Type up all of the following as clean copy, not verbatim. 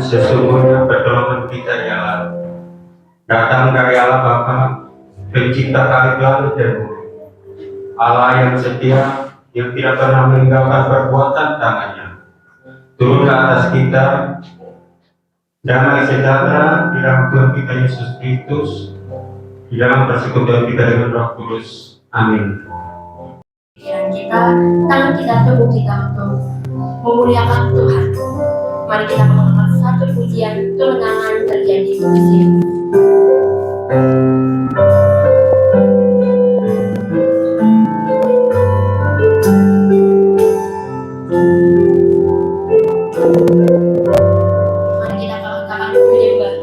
Sesungguhnya pertolongan kita ialah datang dari Allah Bapa, pencipta langit dan bumi, Allah yang setia, yang tidak pernah meninggalkan perbuatan tangannya. Turun ke atas kita damai sejahtera di dalam Tuhan kita Yesus Kristus, di dalam persekutuan kita dengan Roh Kudus. Amin. Pikiran kita, tangan kita, tubuh kita untuk memuliakan Tuhan. Mari kita mengenal satu pujian kemenangan terjadi di sini. Mari kita katakan menyembah.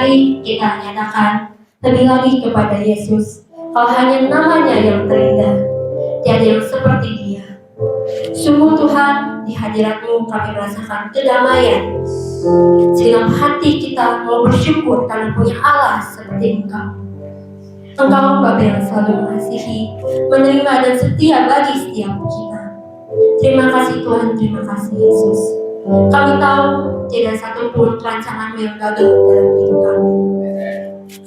mari kita nyatakan lebih lagi kepada Yesus, kalau hanya namanya yang terindah, tiada yang seperti Dia. Sungguh Tuhan, di hadirat-Mu kami merasakan kedamaian. Segenap hati kita mau bersyukur karena punya Allah seperti Engkau. Engkau Bapa yang selalu mengasihi, menerima dan setia bagi setiap kita. Terima kasih Tuhan, terima kasih Yesus. Kami tahu tidak satupun rancangan-Mu yang gagal dalam hidup kami.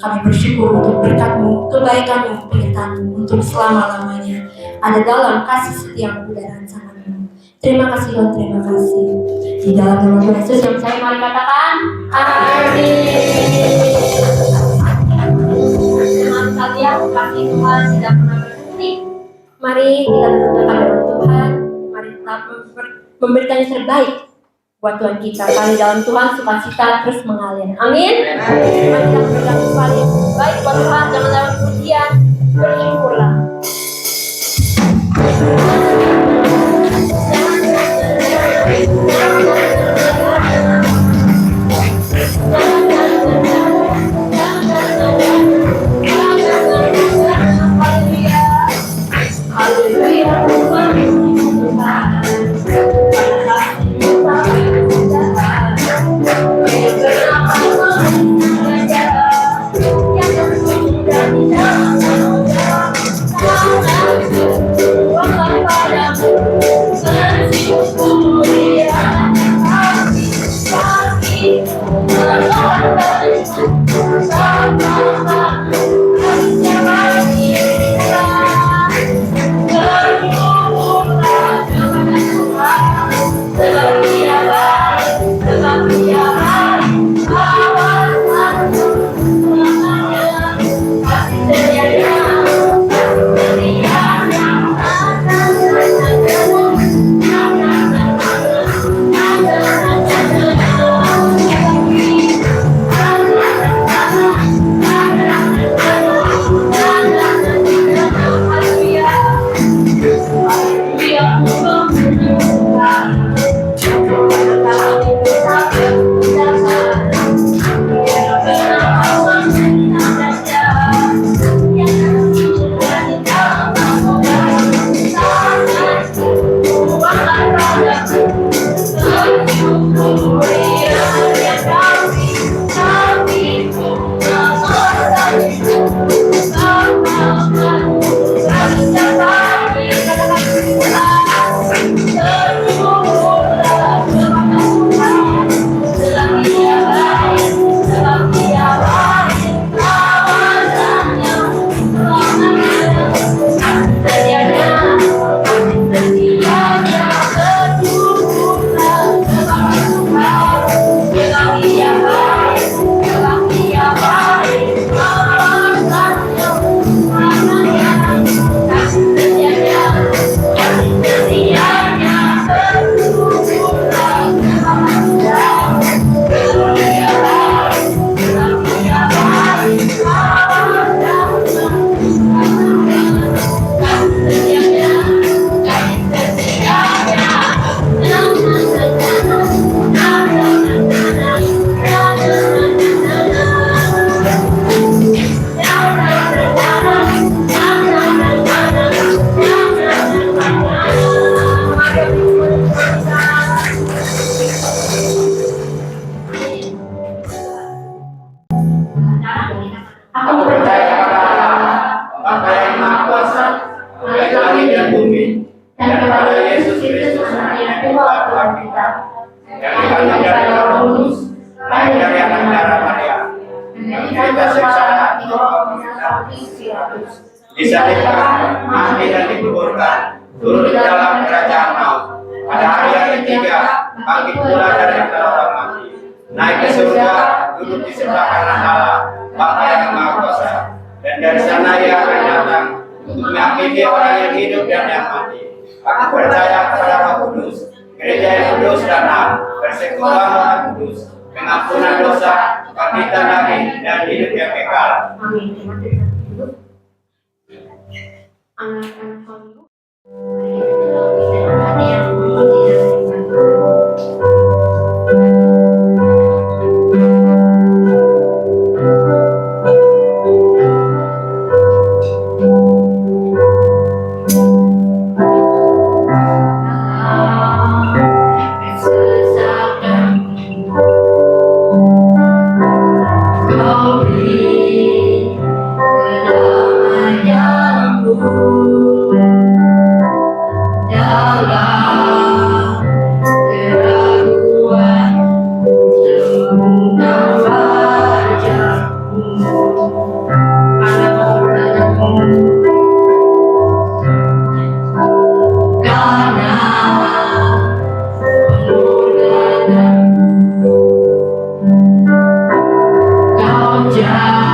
Kami bersyukur untuk berkat-Mu, kebaikan-Mu, penyertaan-Mu untuk selama-lamanya ada dalam kasih setia-Mu dan rancangan-Mu. Terima kasih Tuhan, terima kasih. Di dalam nama Tuhan Yesus yang saya mari katakan, amin. Teman kalian, kasih Tuhan tidak pernah berhenti. Mari kita berdoa kepada Tuhan. Mari tetap memberikan yang terbaik buat Tuhan kita. Kami dalam Tuhan sukacita terus mengalir. Amin. Mari kita memberikan sesuatu yang baik buat Tuhan. Jangan lewat pujian. Bersyukurlah. Disalibkan, mati dan dikuburkan, turun di dalam kerajaan maut. Pada hari yang ketiga, bangkit pula dari antara orang mati, naik ke surga, duduk di sebelah kanan Allah, Bapa yang Maha Kuasa. Dan dari sana Ia akan datang untuk menghakimi orang yang hidup dan yang mati. Aku percaya kepada Roh Kudus, gereja yang kudus dan am, persekutuan orang kudus, pengampunan dosa, kebangkitan dari dan hidup yang kekal. Amin. Anak-anak kamu, ada yang beri kedamaianmu dalam keraguan semoga wajahmu karena pengorbananmu kau jauh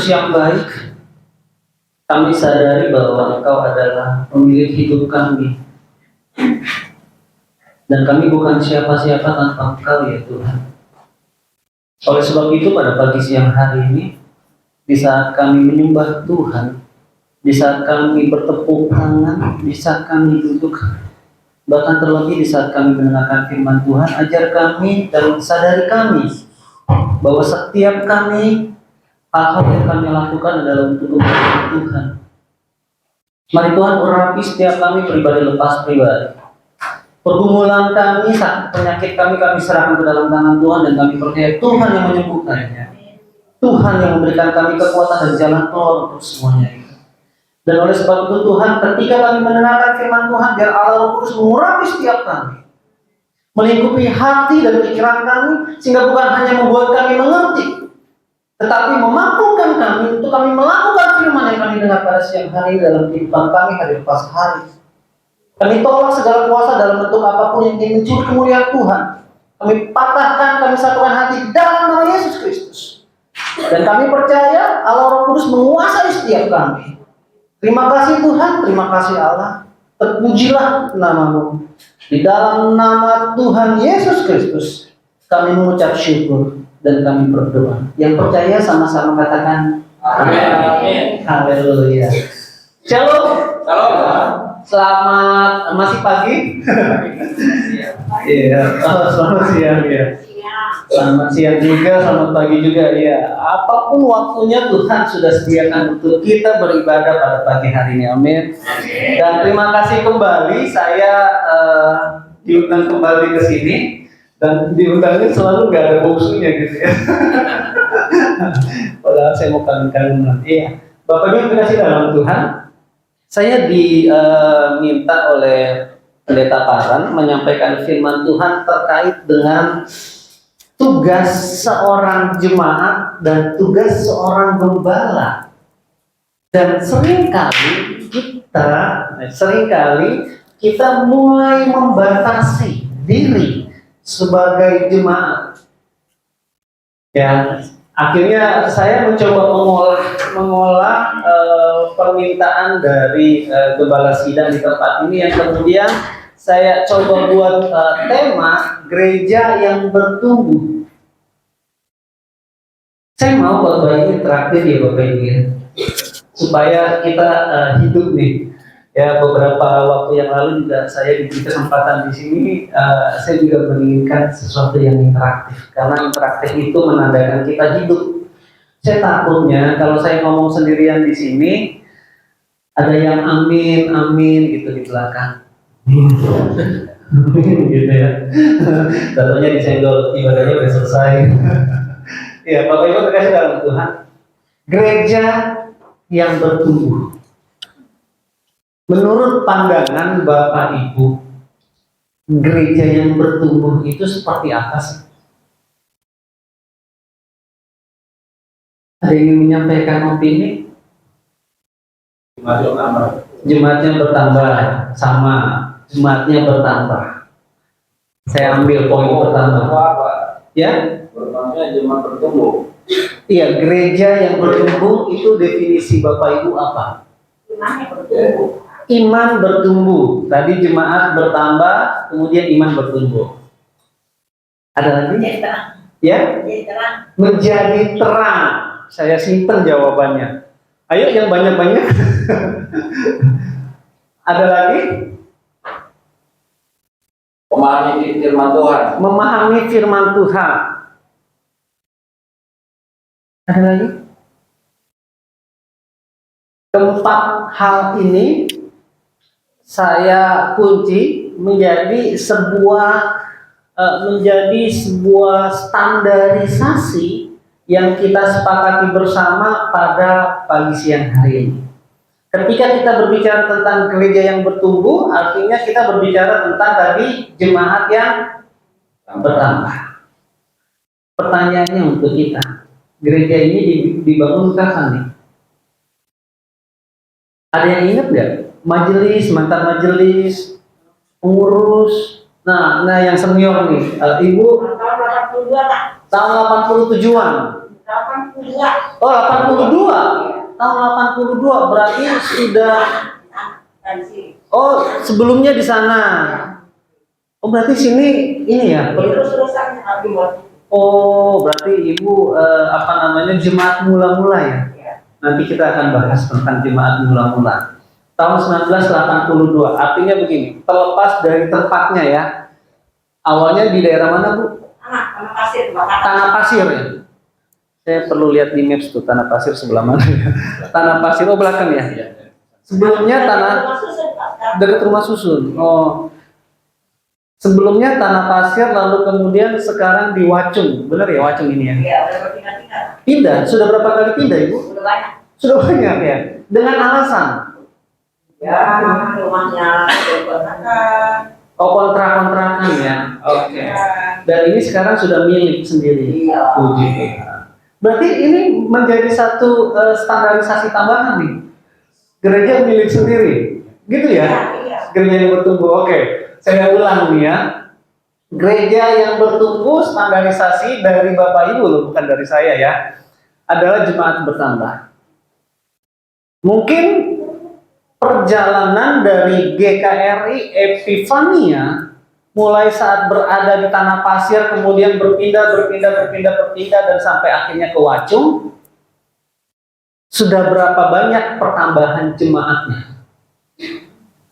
Yesus yang baik, kami sadari bahwa Engkau adalah pemilik hidup kami. Dan kami bukan siapa-siapa tanpa Engkau ya Tuhan. Oleh sebab itu pada pagi siang hari ini, di saat kami menyembah Tuhan, di saat kami bertepuk tangan, di saat kami duduk, bahkan terlebih di saat kami mendengarkan firman Tuhan, ajar kami dan sadari kami bahwa setiap kami hal-hal yang kami lakukan adalah untuk kemuliaan Tuhan. Mari Tuhan urapi setiap kami pribadi lepas pribadi. Pergumulan kami, sakit penyakit kami serahkan ke dalam tangan Tuhan, dan kami percaya Tuhan yang menyembuhkannya. Tuhan yang memberikan kami kekuatan dan jalan keluar untuk semuanya itu. Dan oleh sebab itu Tuhan, ketika kami mendengarkan firman Tuhan, biar Allah Roh Kudus mengurapi setiap kami, melingkupi hati dan pikiran kami, sehingga bukan hanya membuat kami mengerti, tetapi memampukan kami untuk kami melakukan firman yang kami dengar pada siang hari dalam kehidupan kami hari lepas hari. Kami tolak segala kuasa dalam bentuk apapun yang ingin mencuri kemuliaan Tuhan. Kami patahkan, kami satukan hati dalam nama Yesus Kristus. Dan kami percaya Allah Roh Kudus menguasai setiap kami. Terima kasih Tuhan, terima kasih Allah. Terpujilah nama-Mu. Di dalam nama Tuhan Yesus Kristus, kami mengucap syukur dan kami berdoa. Yang percaya sama-sama katakan amin. Haleluya. Shalom. Shalom. Selamat, masih pagi? Iya. Selamat siang ya. Selamat siang juga, selamat pagi juga ya. Apapun waktunya Tuhan sudah sediakan untuk kita beribadah pada pagi hari ini. Amin. Dan terima kasih kembali, saya diundang kembali ke sini, dan diundangnya selalu nggak ada boksunya gitu ya. Padahal saya mau kangen-kangenan. Iya. Bapak Ibu kasih dalam Tuhan. Saya diminta oleh Pendeta Paran menyampaikan firman Tuhan terkait dengan tugas seorang jemaat dan tugas seorang gembala. Dan seringkali kita mulai membatasi diri sebagai jemaat. Ya, akhirnya saya mencoba mengolah permintaan dari gembala sidang di tempat ini, yang kemudian saya coba buat tema gereja yang bertumbuh. Saya mau Bapak ini terakhir ya Bapak ini, supaya kita hidup nih. Ya, beberapa waktu yang lalu juga saya diberi kesempatan di sini, saya juga menginginkan sesuatu yang interaktif, karena interaktif itu menandakan kita hidup. Saya takutnya kalau saya ngomong sendirian di sini, ada yang amin amin gitu di belakang, gitu ya. Tentunya disenggol, ibadahnya udah selesai. Ya, Bapak Ibu terkasih dalam Tuhan, gereja yang bertumbuh. Menurut pandangan Bapak Ibu, gereja yang bertumbuh itu seperti apa sih? Ada yang ingin menyampaikan opini? Jemaatnya bertambah, sama jemaatnya bertambah. Saya ambil poin pertama. Ya? Bermaksudnya jemaat bertumbuh. Iya, gereja yang bertumbuh itu definisi Bapak Ibu apa? Iman bertumbuh. Tadi jemaat bertambah, kemudian iman bertumbuh. Ada lagi? Ya? Menjadi terang. Saya simpen jawabannya. Ayo yang banyak-banyak. Ada lagi? Memahami firman Tuhan. Memahami firman Tuhan. Ada lagi? Keempat hal ini saya kunci menjadi sebuah standarisasi yang kita sepakati bersama pada pagi siang hari ini. Ketika kita berbicara tentang gereja yang bertumbuh, artinya kita berbicara tentang tadi jemaat yang bertambah. Pertanyaannya untuk kita, gereja ini dibangun kapan nih? Ada yang ingat nggak? Majelis, mantan majelis, pengurus. Nah yang senior nih, Ibu. Tahun 82 Pak. Tahun 87-an. Oh, 82. Tahun 82 berarti sudah. Oh, sebelumnya di sana. Oh, berarti sini ini ya. Oh, berarti Ibu apa namanya jemaat mula-mula ya? Nanti kita akan bahas tentang jemaat mula-mula. Tahun 1982. Artinya begini, terlepas dari tempatnya ya. Awalnya di daerah mana, Bu? Tanah Pasir, Pak. Tanah Pasir ya. Saya perlu lihat di maps tuh Tanah Pasir sebelah mana ya. Tanah Pasir oh belakang ya. Sebelumnya tanah dekat rumah susun. Oh. Sebelumnya Tanah Pasir lalu kemudian sekarang di Wacung. Benar ya Wacung ini ya? Iya, udah berpindah-pindah. Pindah, sudah berapa kali pindah, Ibu? Udah banyak. Sudah banyak ya. Dengan alasan Ya, rumahnya kontrakan. oh kontrak-kontrakan ya. Oke. Dan ini sekarang sudah milik sendiri. Iya. Puji Tuhan. Berarti ini menjadi satu standarisasi tambahan nih. Gereja milik sendiri. Gitu ya? Iya. Gereja yang bertumbuh. Oke. Saya ulang nih ya. Gereja yang bertumbuh standarisasi dari Bapak Ibu loh, bukan dari saya ya. Adalah jemaat bertambah. Mungkin perjalanan dari GKRI Epifania mulai saat berada di Tanah Pasir kemudian berpindah dan sampai akhirnya ke Wacung. Sudah berapa banyak pertambahan jemaatnya?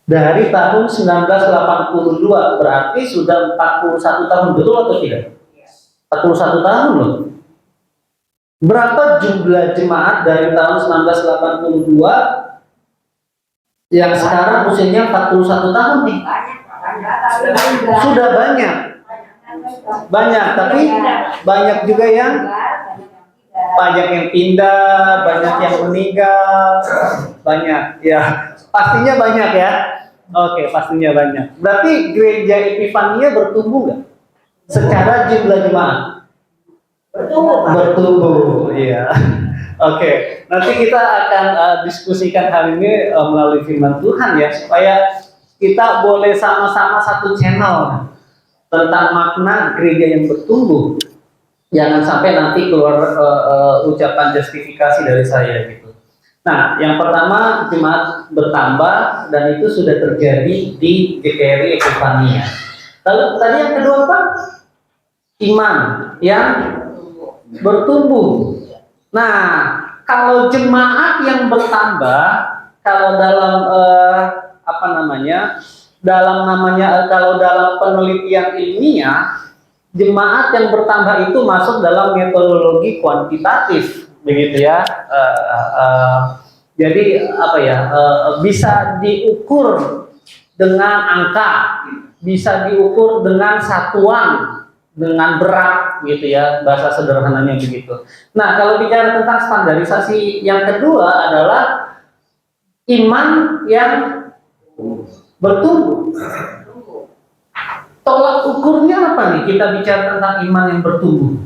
Dari tahun 1982 berarti sudah 41 tahun, betul atau tidak? 41 tahun loh. Berapa jumlah jemaat dari tahun 1982 yang sekarang usianya 41 tahun nih? Sudah banyak. Banyak, tapi banyak juga yang banyak yang pindah, banyak yang meninggal, banyak ya. Pastinya banyak ya. Oke, pastinya banyak. Berarti gereja Epifania bertumbuh nggak? Secara jumlah jemaat? Bertumbuh, iya. Oke, nanti kita akan diskusikan hal ini melalui firman Tuhan ya, supaya kita boleh sama-sama satu channel tentang makna gereja yang bertumbuh. Jangan sampai nanti keluar ucapan justifikasi dari saya gitu. Nah, yang pertama jemaat bertambah dan itu sudah terjadi di GKRI Epifania. Lalu tadi yang kedua apa? Iman yang bertumbuh. Nah, kalau jemaat yang bertambah, kalau dalam apa namanya, kalau dalam penelitian ilmiah, jemaat yang bertambah itu masuk dalam metodologi kuantitatif, begitu ya. Jadi apa ya, bisa diukur dengan angka, bisa diukur dengan satuan, dengan berat, gitu ya, bahasa sederhananya begitu. Nah, kalau bicara tentang standarisasi yang kedua adalah iman yang bertumbuh. Tolak ukurnya apa nih? Kita bicara tentang iman yang bertumbuh.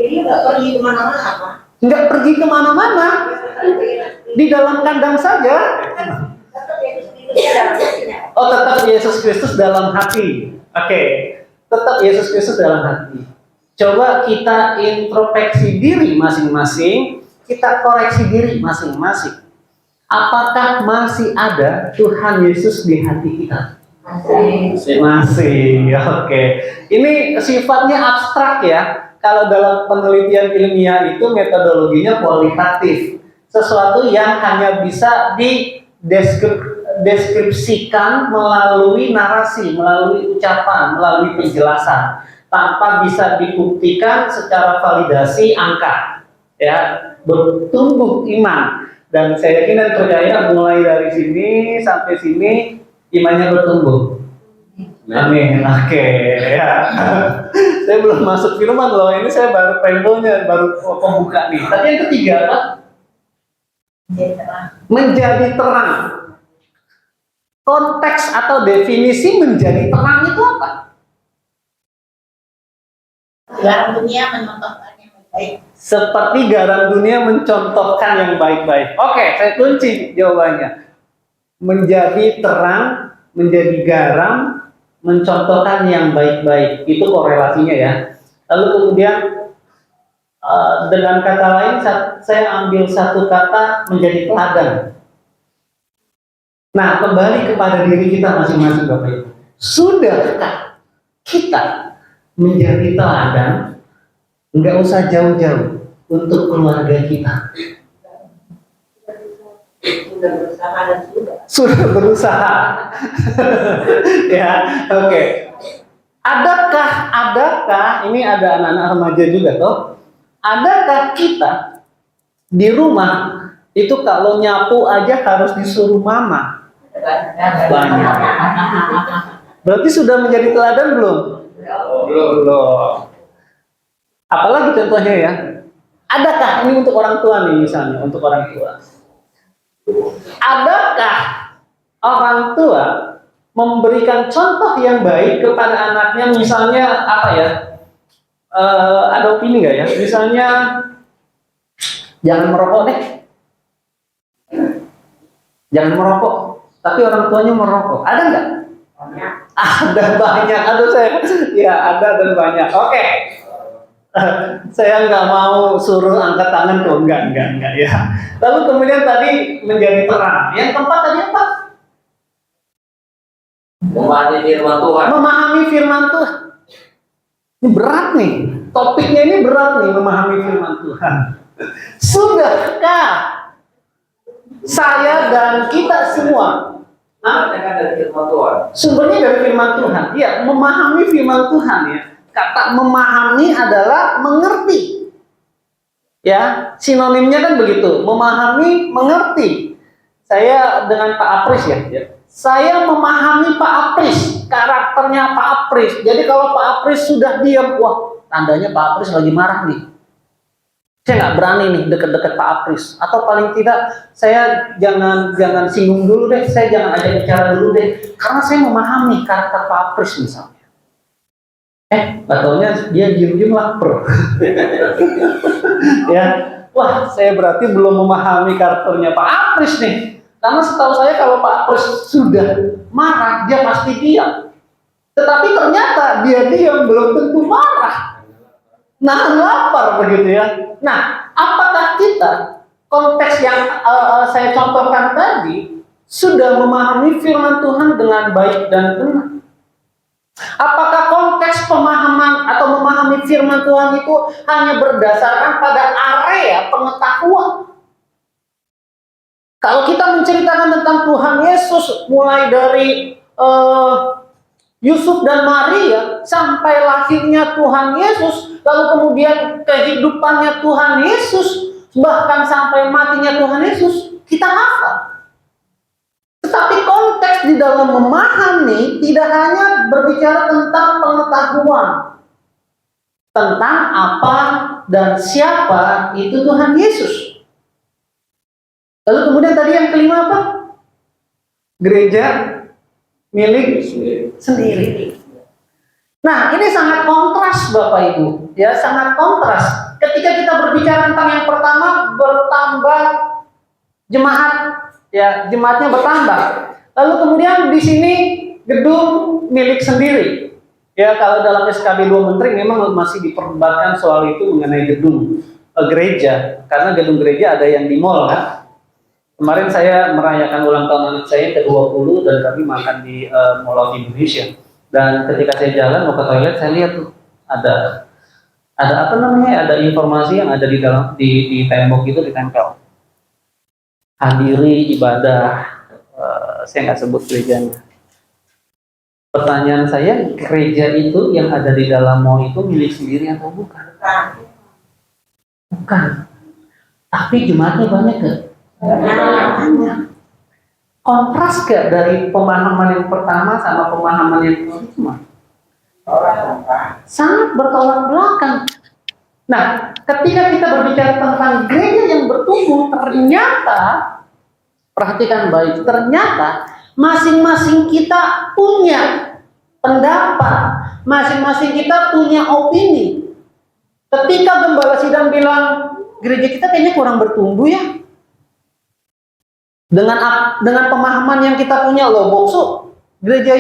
Jadi nggak pergi kemana-mana, Pak. Nggak pergi kemana-mana, di dalam kandang saja. Oh, tetap Yesus Kristus dalam hati. Oke, tetap Yesus Kristus dalam hati. Coba kita introspeksi diri masing-masing, kita koreksi diri masing-masing. Apakah masih ada Tuhan Yesus di hati kita? Masih. Oke. Ini sifatnya abstrak ya. Kalau dalam penelitian ilmiah itu metodologinya kualitatif. Sesuatu yang hanya bisa dideskripsikan melalui narasi, melalui ucapan, melalui penjelasan, tanpa bisa dibuktikan secara validasi angka. Ya, bertumbuh iman. Dan saya yakin dan percaya mulai dari sini sampai sini imannya bertumbuh. Amin. Oke, ya. Saya belum masuk firman loh. Ini saya baru preambelnya, baru pembuka nih. Tadi yang ketiga apa? Menjadi terang. Konteks atau definisi menjadi terang itu apa? Garam dunia menontonkan yang baik. Seperti garam dunia mencontohkan yang baik-baik. Oke, saya kunci jawabannya. Menjadi terang, menjadi garam, mencontohkan yang baik-baik. Itu korelasinya ya. Lalu kemudian Dengan kata lain, saya ambil satu kata menjadi teladan. Nah, kembali kepada diri kita masing-masing, Bapak Ibu. Sudahkah kita menjadi teladan? Nggak usah jauh-jauh untuk keluarga kita. Sudah berusaha dan Sudah berusaha. Ya, oke. Adakah ini ada anak-anak remaja juga toh? Adakah kita di rumah itu kalau nyapu aja harus disuruh mama? Banyak. Berarti sudah menjadi teladan belum? Belum. Apalagi contohnya ya? Adakah ini untuk orang tua nih misalnya, untuk orang tua? Adakah orang tua memberikan contoh yang baik kepada anaknya, misalnya apa ya? Ada opini nggak ya? Misalnya jangan merokok deh, jangan merokok. Tapi orang tuanya merokok. Ada nggak? Ada banyak. Aduh saya, ya ada dan banyak. Oke. Saya nggak mau suruh angkat tangan kok, enggak ya. Lalu kemudian tadi menjadi terang. Yang keempat tadi apa? Memahami firman Tuhan. Memahami firman Tuhan. Ini berat nih. Topiknya ini berat nih, memahami firman Tuhan. Sudahkah saya dan kita semua Dari firman Tuhan. sumbernya dari firman Tuhan? Iya, memahami firman Tuhan ya. Kata memahami adalah mengerti. Ya, sinonimnya kan begitu. Memahami, mengerti. Saya dengan Pak Apris ya. Saya memahami Pak Apris, karakternya Pak Apris. Jadi kalau Pak Apris sudah diam, wah, tandanya Pak Apris lagi marah nih. Saya nggak berani nih deket-deket Pak Apris. Atau paling tidak, saya jangan singgung dulu deh. Saya jangan ajak bicara dulu deh. Karena saya memahami karakter Pak Apris misalnya. Katanya dia diem-diem lapar. Ya, wah, saya berarti belum memahami karakternya Pak Apris nih. Karena setahu saya kalau Pak Apris sudah marah, dia pasti diam. Tetapi ternyata dia diam belum tentu marah. Nahan lapar begitu ya. Nah, apakah kita konteks yang saya contohkan tadi sudah memahami firman Tuhan dengan baik dan benar? Apakah konteks pemahaman atau memahami firman Tuhan itu hanya berdasarkan pada area pengetahuan? Kalau kita menceritakan tentang Tuhan Yesus mulai dari Yusuf dan Maria sampai lahirnya Tuhan Yesus, lalu kemudian kehidupannya Tuhan Yesus, bahkan sampai matinya Tuhan Yesus, kita hafal. Tetapi konteks di dalam memahami tidak hanya berbicara tentang pengetahuan tentang apa dan siapa itu Tuhan Yesus. Lalu kemudian tadi yang kelima apa? Gereja milik sendiri. Nah, ini sangat kontras Bapak Ibu, ya sangat kontras. Ketika kita berbicara tentang yang pertama, bertambah jemaat. Ya, jemaatnya bertambah. Lalu kemudian di sini gedung milik sendiri. Ya, kalau dalam SKB 2 Menteri memang masih diperdebatkan soal itu mengenai gedung gereja. Karena gedung gereja ada yang di mall kan. Kemarin saya merayakan ulang tahun anak saya ke-20 dan kami makan di Mall of Indonesia. Dan ketika saya jalan mau ke toilet, saya lihat tuh ada apa namanya? Ada informasi yang ada di dalam di tembok itu ditempel. Hadiri ibadah, saya nggak sebut gerejanya. Pertanyaan saya, gereja itu yang ada di dalam mall itu milik sendiri atau bukan? Bukan. Tapi jemaatnya banyak gak? Banyak. Kontras gak dari pemahaman yang pertama sama pemahaman yang kedua? Sangat bertolak belakang. Nah, ketika kita berbicara tentang gereja yang bertumbuh, ternyata, perhatikan baik, ternyata masing-masing kita punya pendapat, masing-masing kita punya opini. Ketika gembala sidang bilang, gereja kita kayaknya kurang bertumbuh ya, dengan pemahaman yang kita punya loh, Bokso, gereja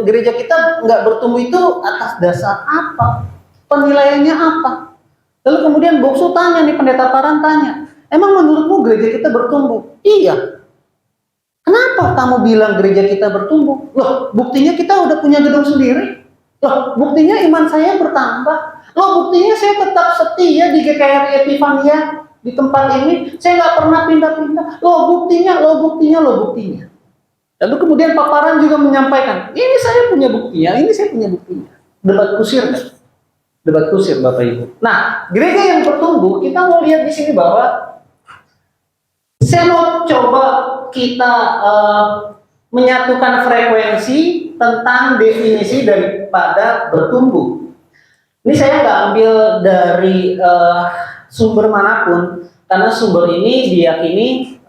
gereja kita nggak bertumbuh itu atas dasar apa? Penilaiannya apa? Lalu kemudian boksu tanya nih, pendeta Paran tanya, emang menurutmu gereja kita bertumbuh? Iya. Kenapa kamu bilang gereja kita bertumbuh? Loh, buktinya kita udah punya gedung sendiri. Loh, buktinya iman saya bertambah. Loh, buktinya saya tetap setia di GKRI Epifania di tempat ini. Saya nggak pernah pindah-pindah. Loh, buktinya. Lalu kemudian paparan juga menyampaikan, ini saya punya buktinya, ini saya punya buktinya. Debat kusir kan? Debat kusir Bapak Ibu. Nah, gereja yang bertumbuh, kita mau lihat di sini bahwa saya mau coba kita menyatukan frekuensi tentang definisi daripada bertumbuh. Ini saya nggak ambil dari sumber manapun, karena sumber ini diyakini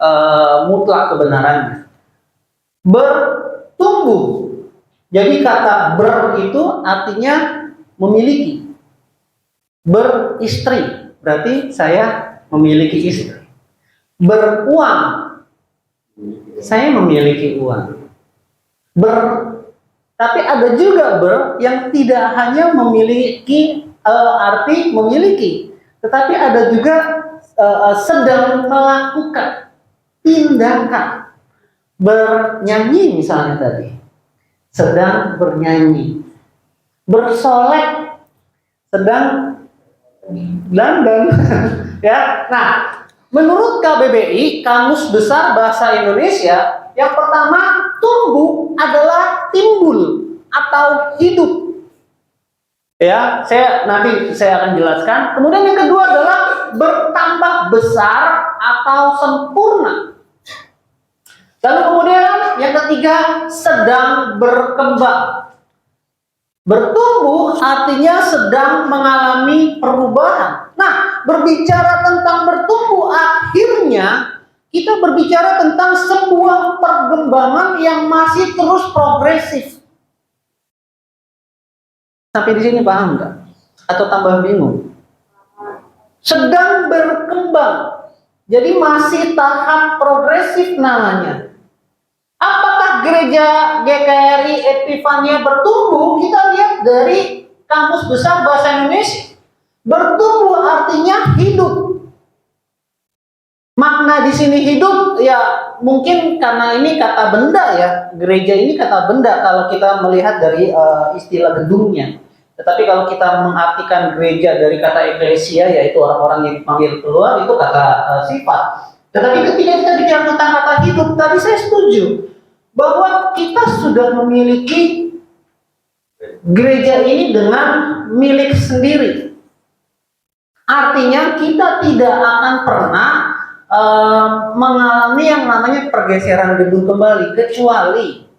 mutlak kebenarannya. Bertumbuh. Jadi kata ber itu artinya memiliki. Beristri, berarti saya memiliki istri. Beruang, saya memiliki uang. Tapi ada juga yang tidak hanya memiliki arti memiliki, tetapi ada juga sedang melakukan tindakan. Bernyanyi misalnya tadi, sedang bernyanyi. Bersolek, sedang dandan. Ya, nah, menurut KBBI, Kamus Besar Bahasa Indonesia, yang pertama, tumbuh adalah timbul atau hidup. Ya, nanti saya akan jelaskan. Kemudian yang kedua adalah bertambah besar atau sempurna. Lalu kemudian yang ketiga, sedang berkembang. Bertumbuh artinya sedang mengalami perubahan. Nah, berbicara tentang bertumbuh, akhirnya kita berbicara tentang sebuah perkembangan yang masih terus progresif. Sampai di sini paham nggak? Atau tambah bingung? Sedang berkembang. Jadi masih tahap progresif namanya. Apakah gereja GKRI Epifania bertumbuh? Kita lihat dari Kamus Besar Bahasa Indonesia. Bertumbuh artinya hidup. Makna di sini hidup, ya mungkin karena ini kata benda ya. Gereja ini kata benda kalau kita melihat dari istilah gedungnya. Tetapi kalau kita mengartikan gereja dari kata eklesia, yaitu orang-orang yang dipanggil keluar, itu kata sifat. Tetapi ketika kita bicara tentang kata hidup, tadi saya setuju bahwa kita sudah memiliki gereja ini dengan milik sendiri. Artinya kita tidak akan pernah mengalami yang namanya pergeseran gedung kembali, kecuali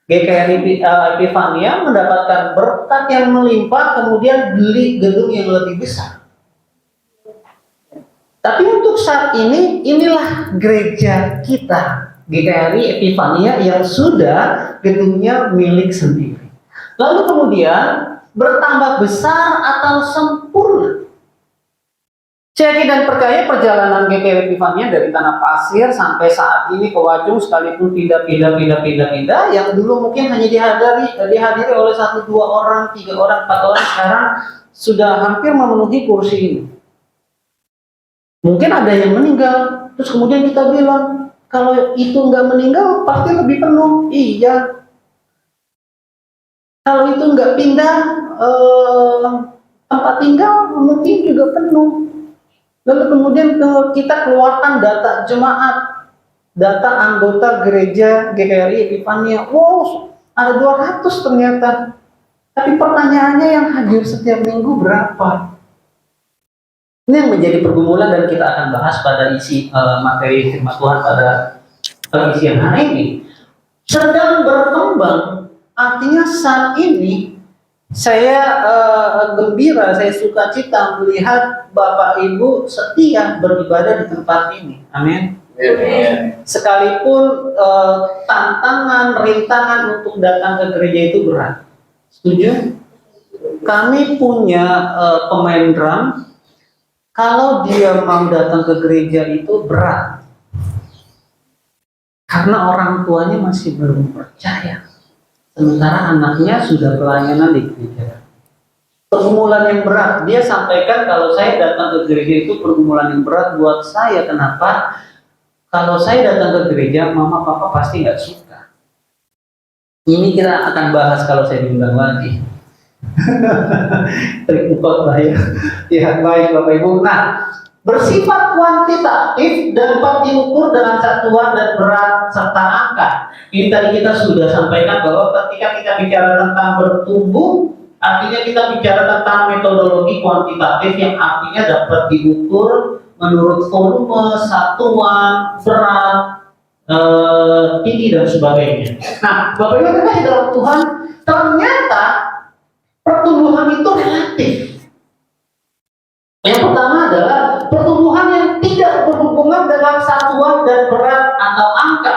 GKRI Epifania mendapatkan berkat yang melimpah, kemudian beli gedung yang lebih besar. Tapi untuk saat ini, inilah gereja kita, GKRI Epifania yang sudah gedungnya milik sendiri. Lalu kemudian bertambah besar atau sempurna. Saya yakin dan percaya perjalanan GKRI Epifania dari tanah pasir sampai saat ini ke Wajung, sekalipun pindah, yang dulu mungkin hanya dihadiri oleh 1, 2 orang, 3 orang, 4 orang, sekarang sudah hampir memenuhi kursi ini. Mungkin ada yang meninggal, terus kemudian kita bilang, kalau itu nggak meninggal, pasti lebih penuh. Iya. Kalau itu nggak pindah tempat tinggal, mungkin juga penuh. Lalu kemudian kita keluarkan data jemaat, data anggota gereja GKRI Epifania. Wow, ada 200 ternyata. Tapi pertanyaannya yang hadir setiap minggu berapa? Ini yang menjadi pergumulan dan kita akan bahas pada isi materi firman Tuhan pada pagi siang hari ini. Sedang berkembang, artinya saat ini saya gembira, saya sukacita melihat Bapak Ibu setia beribadah di tempat ini. Amin. Sekalipun tantangan, rintangan untuk datang ke gereja itu berat. Setuju? Kami punya pemain drum. Kalau dia mau datang ke gereja itu berat. Karena orang tuanya masih belum percaya. Sementara anaknya sudah pelayanan di gereja. pergumulan yang berat. Dia sampaikan kalau saya datang ke gereja itu pergumulan yang berat buat saya. Kenapa? Kalau saya datang ke gereja, mama papa pasti nggak suka. Ini kita akan bahas kalau saya diundang lagi. Trik lah ya. Ya baik Bapak Ibu. Nah, bersifat kuantitatif dapat diukur dengan satuan dan berat serta angka. Ini tadi kita sudah sampaikan bahwa ketika kita bicara tentang bertumbuh, artinya kita bicara tentang metodologi kuantitatif yang artinya dapat diukur menurut volume, satuan, berat, tinggi dan sebagainya. Nah, Bapak Ibu terkasih dalam Tuhan, ternyata pertumbuhan itu relatif. Yang pertama adalah pertumbuhan yang tidak berhubungan dengan satuan dan berat atau angka.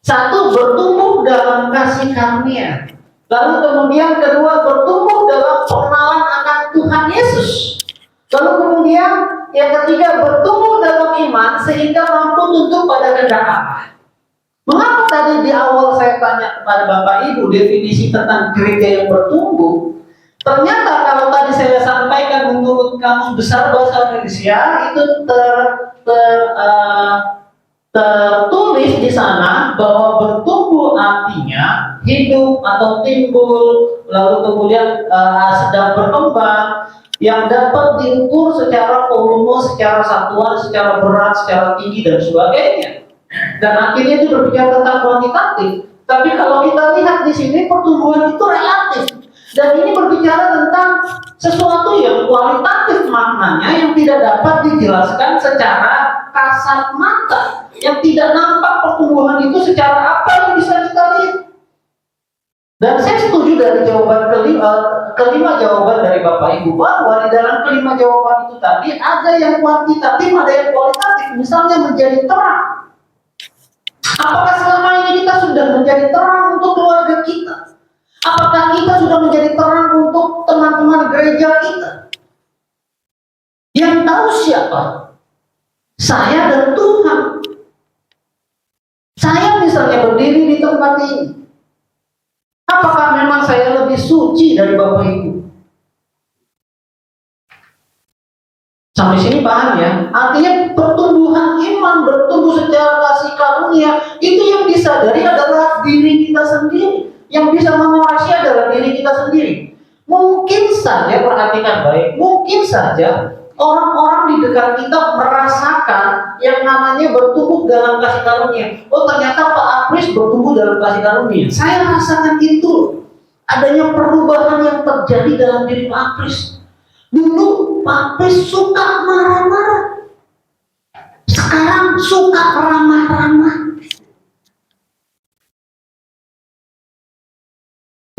Satu, bertumbuh dalam kasih karunia. Lalu kemudian kedua, bertumbuh dalam pengenalan akan Tuhan Yesus. Lalu kemudian yang ketiga, bertumbuh dalam iman sehingga mampu tunduk pada kehendak Allah. Mengapa tadi di awal saya tanya kepada Bapak Ibu definisi tentang gereja yang bertumbuh? Ternyata kalau tadi saya sampaikan menurut Kamus Besar Bahasa Indonesia itu tertulis di sana bahwa bertumbuh artinya hidup atau timbul, lalu kemudian sedang berkembang, yang dapat diukur secara volume, secara satuan, secara berat, secara tinggi dan sebagainya. Dan akhirnya itu berbicara tentang kuantitatif. Tapi kalau kita lihat di sini pertumbuhan itu relatif. Dan ini berbicara tentang sesuatu yang kualitatif maknanya yang tidak dapat dijelaskan secara kasat mata, yang tidak nampak pertumbuhan itu secara apa yang bisa kita lihat. Dan saya setuju dari jawaban kelima jawaban dari Bapak Ibu bahwa di dalam kelima jawaban itu tadi ada yang kuantitatif, ada yang kualitatif. Misalnya menjadi terang. Apakah selama ini kita sudah menjadi terang untuk keluarga kita? Apakah kita sudah menjadi terang untuk teman-teman gereja kita? Yang tahu siapa? Saya dan Tuhan. Saya misalnya berdiri di tempat ini. Apakah memang saya lebih suci dari Bapak Ibu? Sampai sini paham ya? Artinya pertumbuhan iman, bertumbuh secara kasih karunia, itu yang disadari adalah diri kita sendiri. Yang bisa mengoreksi adalah diri kita sendiri. Mungkin saja, perhatikan baik, mungkin saja orang-orang di dekat kita merasakan yang namanya bertumbuh dalam kasih karunia. Oh, ternyata Pak Apris bertumbuh dalam kasih karunia. Saya rasakan itu. Adanya perubahan yang terjadi dalam diri Pak Apris. Dulu Pak Apris suka marah-marah. Sekarang suka ramah-ramah.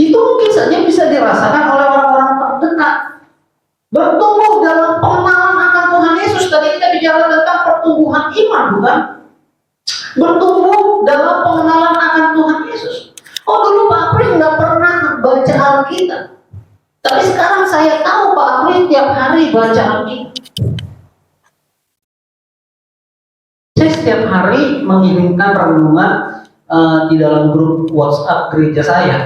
Itu mungkin saja bisa dirasakan oleh orang-orang terdekat. Bertumbuh dalam pengenalan akan Tuhan Yesus. Tadi kita bicara tentang pertumbuhan iman, bukan? Bertumbuh dalam pengenalan akan Tuhan Yesus. Oh, dulu Pak Apris nggak pernah baca Alkitab. Tapi sekarang saya tahu Pak Apris tiap hari baca Alkitab. Saya setiap hari mengirimkan renungan di dalam grup WhatsApp gereja saya.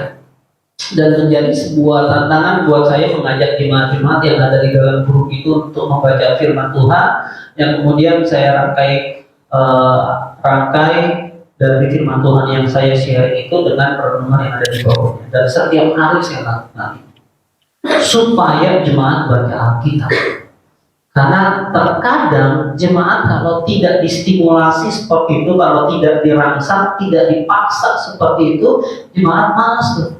Dan menjadi sebuah tantangan buat saya mengajak jemaat-jemaat yang ada di dalam grup itu untuk membaca firman Tuhan, yang kemudian saya rangkai dari firman Tuhan yang saya share itu dengan renungan yang ada di bawahnya. Dan setiap hari saya lakukan supaya jemaat baca Alkitab. Karena terkadang jemaat kalau tidak distimulasi seperti itu, kalau tidak dirangsang, tidak dipaksa seperti itu, jemaat malas tuh.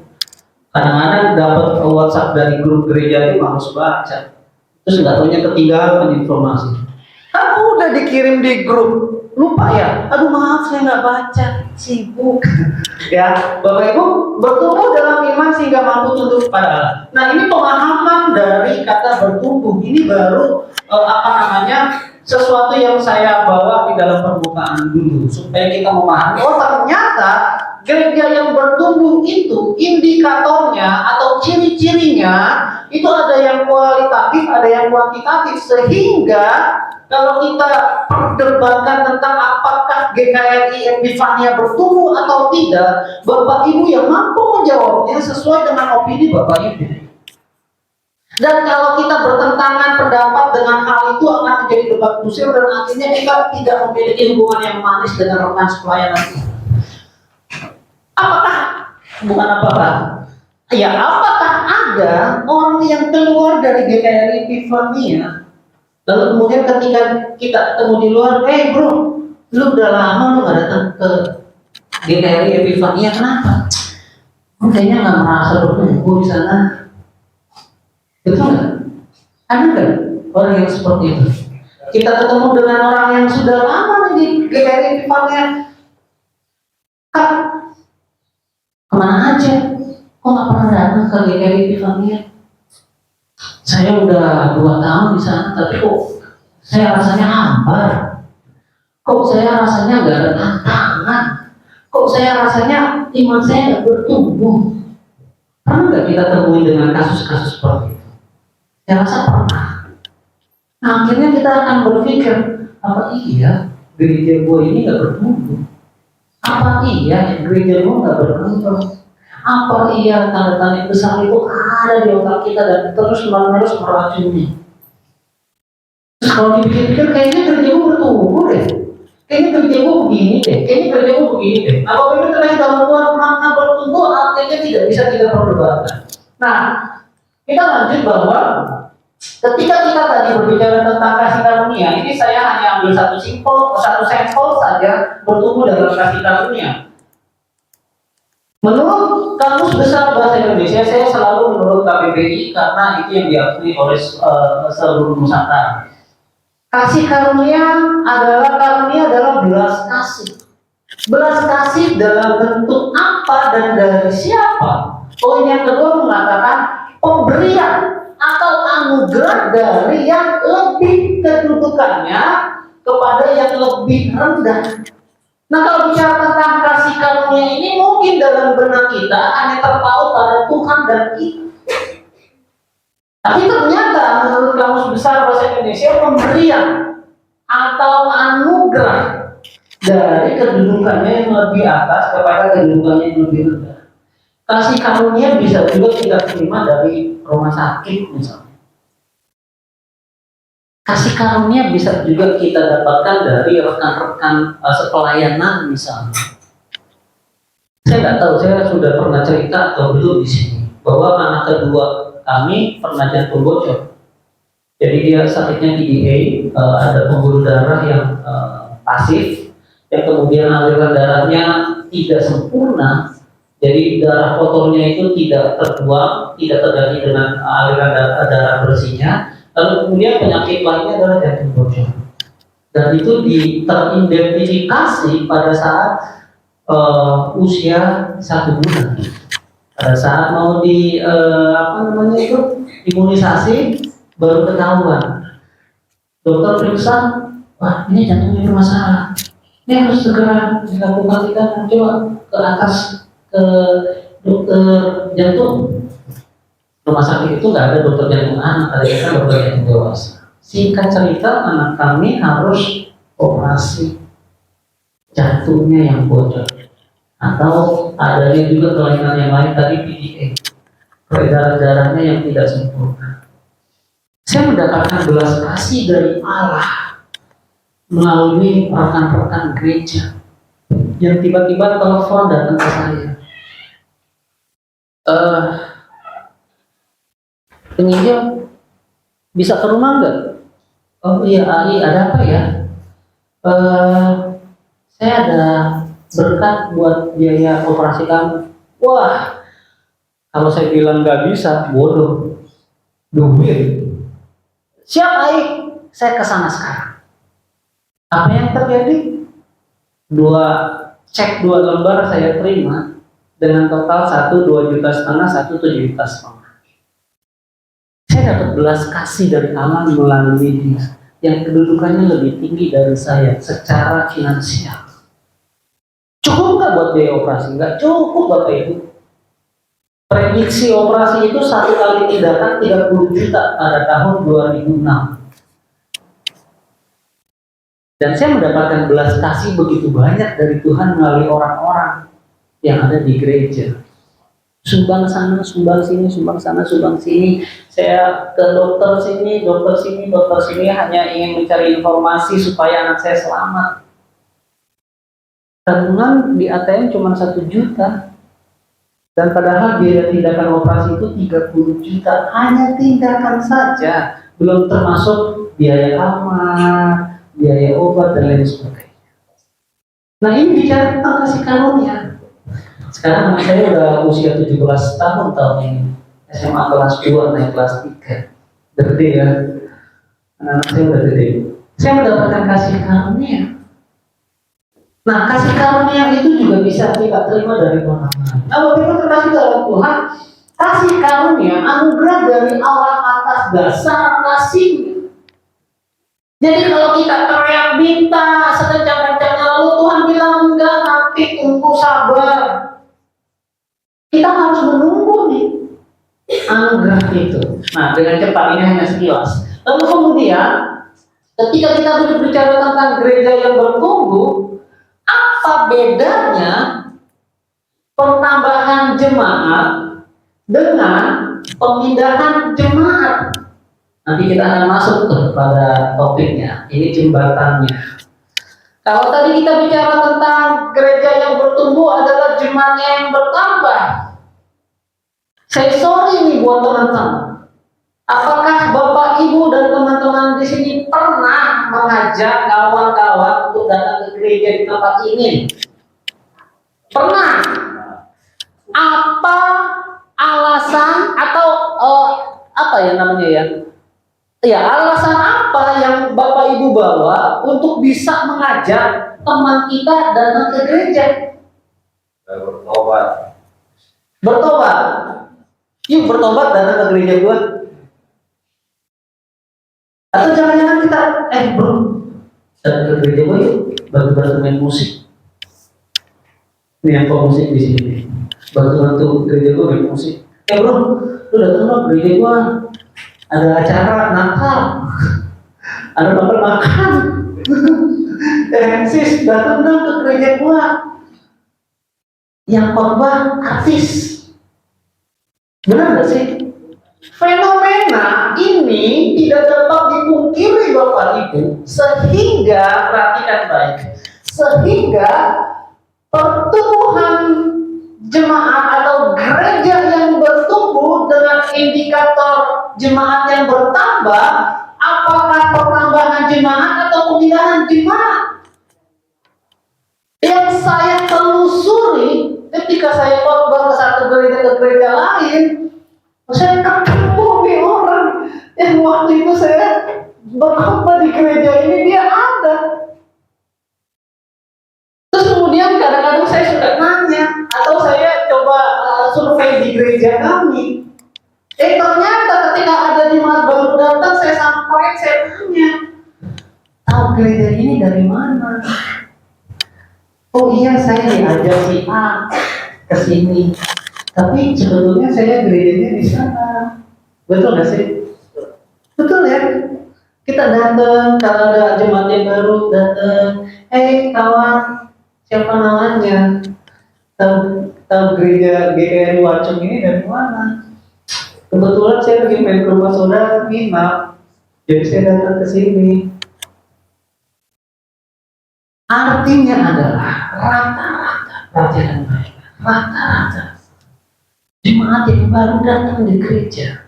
Kadang-kadang dapat WhatsApp dari grup gereja itu harus baca. Terus nggak taunya ketinggalan informasi. Kamu udah dikirim di grup, lupa ya? Aduh maaf saya nggak baca, sibuk. Ya, Bapak Ibu bertumbuh dalam iman sehingga mampu tunduk kepada Allah. Nah ini pemahaman dari kata bertumbuh. Ini baru sesuatu yang saya bawa di dalam permukaan dulu supaya kita memahami. Oh ternyata gereja yang bertumbuh itu indikatornya atau ciri-cirinya itu ada yang kualitatif, ada yang kuantitatif, sehingga kalau kita perdebatkan tentang apakah GKRI Epifania bertumbuh atau tidak, Bapak Ibu yang mampu menjawabnya sesuai dengan opini Bapak Ibu. Dan kalau kita bertentangan pendapat dengan hal itu akan menjadi debat kusir dan akhirnya kita tidak memiliki hubungan yang manis dengan rekan sepelayanan kita. Apakah, bukan apakah, ya apakah ada orang yang keluar dari GKRI Epifania lalu kemudian ketika kita ketemu di luar, bro, lu udah lama lu gak datang ke GKRI Epifania, kenapa? Kayaknya nggak merasa bertumbuh di sana. Betul nggak? Ada nggak orang yang seperti itu? Kita ketemu dengan orang yang sudah lama di GKRI Epifania, Kak, kemana aja? Kok nggak pernah datang ke GKRI Epifania? Saya udah 2 tahun di sana, tapi kok saya rasanya hambar. Kok saya rasanya nggak ada tantangan. Kok saya rasanya iman saya nggak bertumbuh. Pernah nggak kita temui dengan kasus-kasus seperti itu? Saya rasa pernah. Nah, akhirnya kita akan berpikir, apa iya gereja gue ini nggak bertumbuh? Apa iya gereja gue nggak berkembang? Apa iya tanda-tanda besar itu ada di otak kita dan terus-menerus meracuni? Terus kalau dipikir-pikir kayaknya gereja gue bertumbuh deh. Kayaknya kerja gue begini deh, kayaknya kerja gue begini deh. Apabila kita dalam Tuhan makna bertumbuh, artinya tidak bisa kita perdebatkan. Nah, kita lanjut bahwa ketika kita tadi berbicara tentang kasih karunia, ini saya hanya ambil satu sampel saja bertumbuh dalam kasih karunia. Menurut Kamus Besar Bahasa Indonesia, saya selalu menurut KBBI karena itu yang diakui oleh seluruh Nusantara. Kasih karunia adalah belas kasih. Belas kasih dalam bentuk apa dan dari siapa? Poin yang kedua mengatakan pemberian atau anugerah dari yang lebih kedudukannya kepada yang lebih rendah. Nah, kalau bicara tentang kasih karunia ini mungkin dalam benak kita hanya terpaut pada Tuhan dan kita. Tapi ternyata menurut Kamus Besar Bahasa Indonesia pemberian atau anugerah dari kedudukannya yang lebih atas kepada kedudukannya yang lebih rendah. Kasih karunia bisa juga kita terima dari rumah sakit misalnya. Kasih karunia bisa juga kita dapatkan dari rekan-rekan sepelayanan misalnya. Saya nggak tahu, saya sudah pernah cerita atau belum di sini bahwa anak kedua kami pernah jantung bocor. Jadi dia sakitnya TDA, ada pembuluh darah yang pasif, yang kemudian aliran darahnya tidak sempurna. Jadi darah kotornya itu tidak terbuang, tidak terganti dengan aliran darah bersihnya. Lalu kemudian penyakit lainnya adalah jantung bocor. Dan itu teridentifikasi pada saat usia 1 bulan. Pada saat mau imunisasi baru ketahuan. Dokter periksa, wah ini jantungnya bermasalah. Ini harus segera dilakukan, kita coba ke atas ke dokter jantung. Rumah sakit itu nggak ada dokter jantung anak, ada dokter jantung dewasa. Singkat cerita, anak kami harus operasi jantungnya yang bocor. Atau adanya juga kelainan yang lain tadi PDA, peredaran darahnya yang tidak sempurna. Saya mendapatkan belas kasih dari Allah melalui rekan-rekan gereja yang tiba-tiba telepon datang ke saya. Penginjil bisa ke rumah nggak? Oh iya, Ari, ada apa ya? Saya ada berkat buat biaya operasi kamu. Wah, kalau saya bilang nggak bisa, bodoh. Duit. Siap, Aik. Saya kesana sekarang. Apa yang terjadi? 2 lembar saya terima dengan total 2,5 juta, 7,5 juta. Saya dapat belas kasih dari Allah melalui dia yang kedudukannya lebih tinggi dari saya secara finansial. Cukup nggak buat biaya operasi? Nggak cukup, Bapak Ibu. Prediksi operasi itu 1 kali tindakan 30 juta pada tahun 2006. Dan saya mendapatkan belas kasih begitu banyak dari Tuhan melalui orang-orang yang ada di gereja. sumbang sana, sumbang sini, sumbang sana, sumbang sini. Saya ke dokter sini, dokter sini, dokter sini, hanya ingin mencari informasi supaya anak saya selamat. Tabungan di ATM cuma 1 juta. Dan padahal biaya tindakan operasi itu 30 juta. Hanya tindakan saja. Belum termasuk biaya kamar, biaya obat, dan lain sebagainya. Nah, ini bicara tentang kasih karunia. Sekarang anak saya udah usia 17 tahun ini. SMA kelas 2 naik kelas 3. Udah gede ya. Anak saya udah gede. Saya mendapatkan kasih karunia. Nah, kasih karunia itu juga bisa kita terima dari orang lain. Nah, bagaimana terkasih dalam Tuhan? Kasih karunia, anugerah dari Allah atas dasar kasih. Jadi kalau kita teriak minta sekencang-kencangnya, lalu Tuhan bilang enggak, nanti tunggu sabar. Kita harus menunggu nih anugerah itu. Nah, dengan cepat ini hanya sekilas. Lalu kemudian, ketika kita berbicara tentang gereja yang bertumbuh, apa bedanya penambahan jemaat dengan pemindahan jemaat? Nanti kita akan masuk pada topiknya. Ini jembatannya. Kalau tadi kita bicara tentang gereja yang bertumbuh adalah jemaatnya yang bertambah. Saya sorry nih buat teman-teman. Apakah Bapak, Ibu, dan teman-teman di sini pernah mengajak kawan-kawan untuk datang ke gereja di tempat ini? Pernah? Apa alasan atau apa ya namanya ya? Ya, alasan apa yang Bapak Ibu bawa untuk bisa mengajak teman kita datang ke gereja? Bertobat. Bertobat. Yuk bertobat datang ke gereja gua. Atau jangan-jangan kita, bro, datang ke gereja gua yuk, bantu-bantu main musik. Ini yang musik di sini. Bantu-bantu gereja gua main musik. Bro, lu datang dong gereja gua. Ada acara Natal, ada makan. Sis, datang dong ke gereja gua. Yang khotbah artis. Benar nggak sih? Fenomena ini tidak dapat dipungkiri Bapak Ibu, sehingga perhatikan baik, sehingga pertumbuhan jemaat atau gereja yang bertumbuh dengan indikator jemaat yang bertambah, apakah penambahan jemaat atau pemindahan jemaat? Yang saya telusuri ketika saya khotbah ke satu gereja ke gereja lain, saya ketemu nih orang yang waktu itu saya berkhotbah di gereja ini dia ada. Terus kemudian kadang-kadang saya suka nanya atau saya coba survei di gereja kami. Ternyata ketika ada jemaat baru datang, saya sampai saya tanya, tahu gereja ini dari mana? Oh iya, saya diajak si A ke sini. Tapi sebetulnya saya gerejanya di sana. Betul nggak sih? Betul ya. Kita datang kalau ada jemaat yang baru datang. Kawan, siapa namanya? Tahu gereja GKRI Wacung ini dari mana? Kebetulan saya lagi main ke rumah saudara, maaf. Jadi saya datang ke sini. Artinya adalah rata-rata jemaat yang baru datang di gereja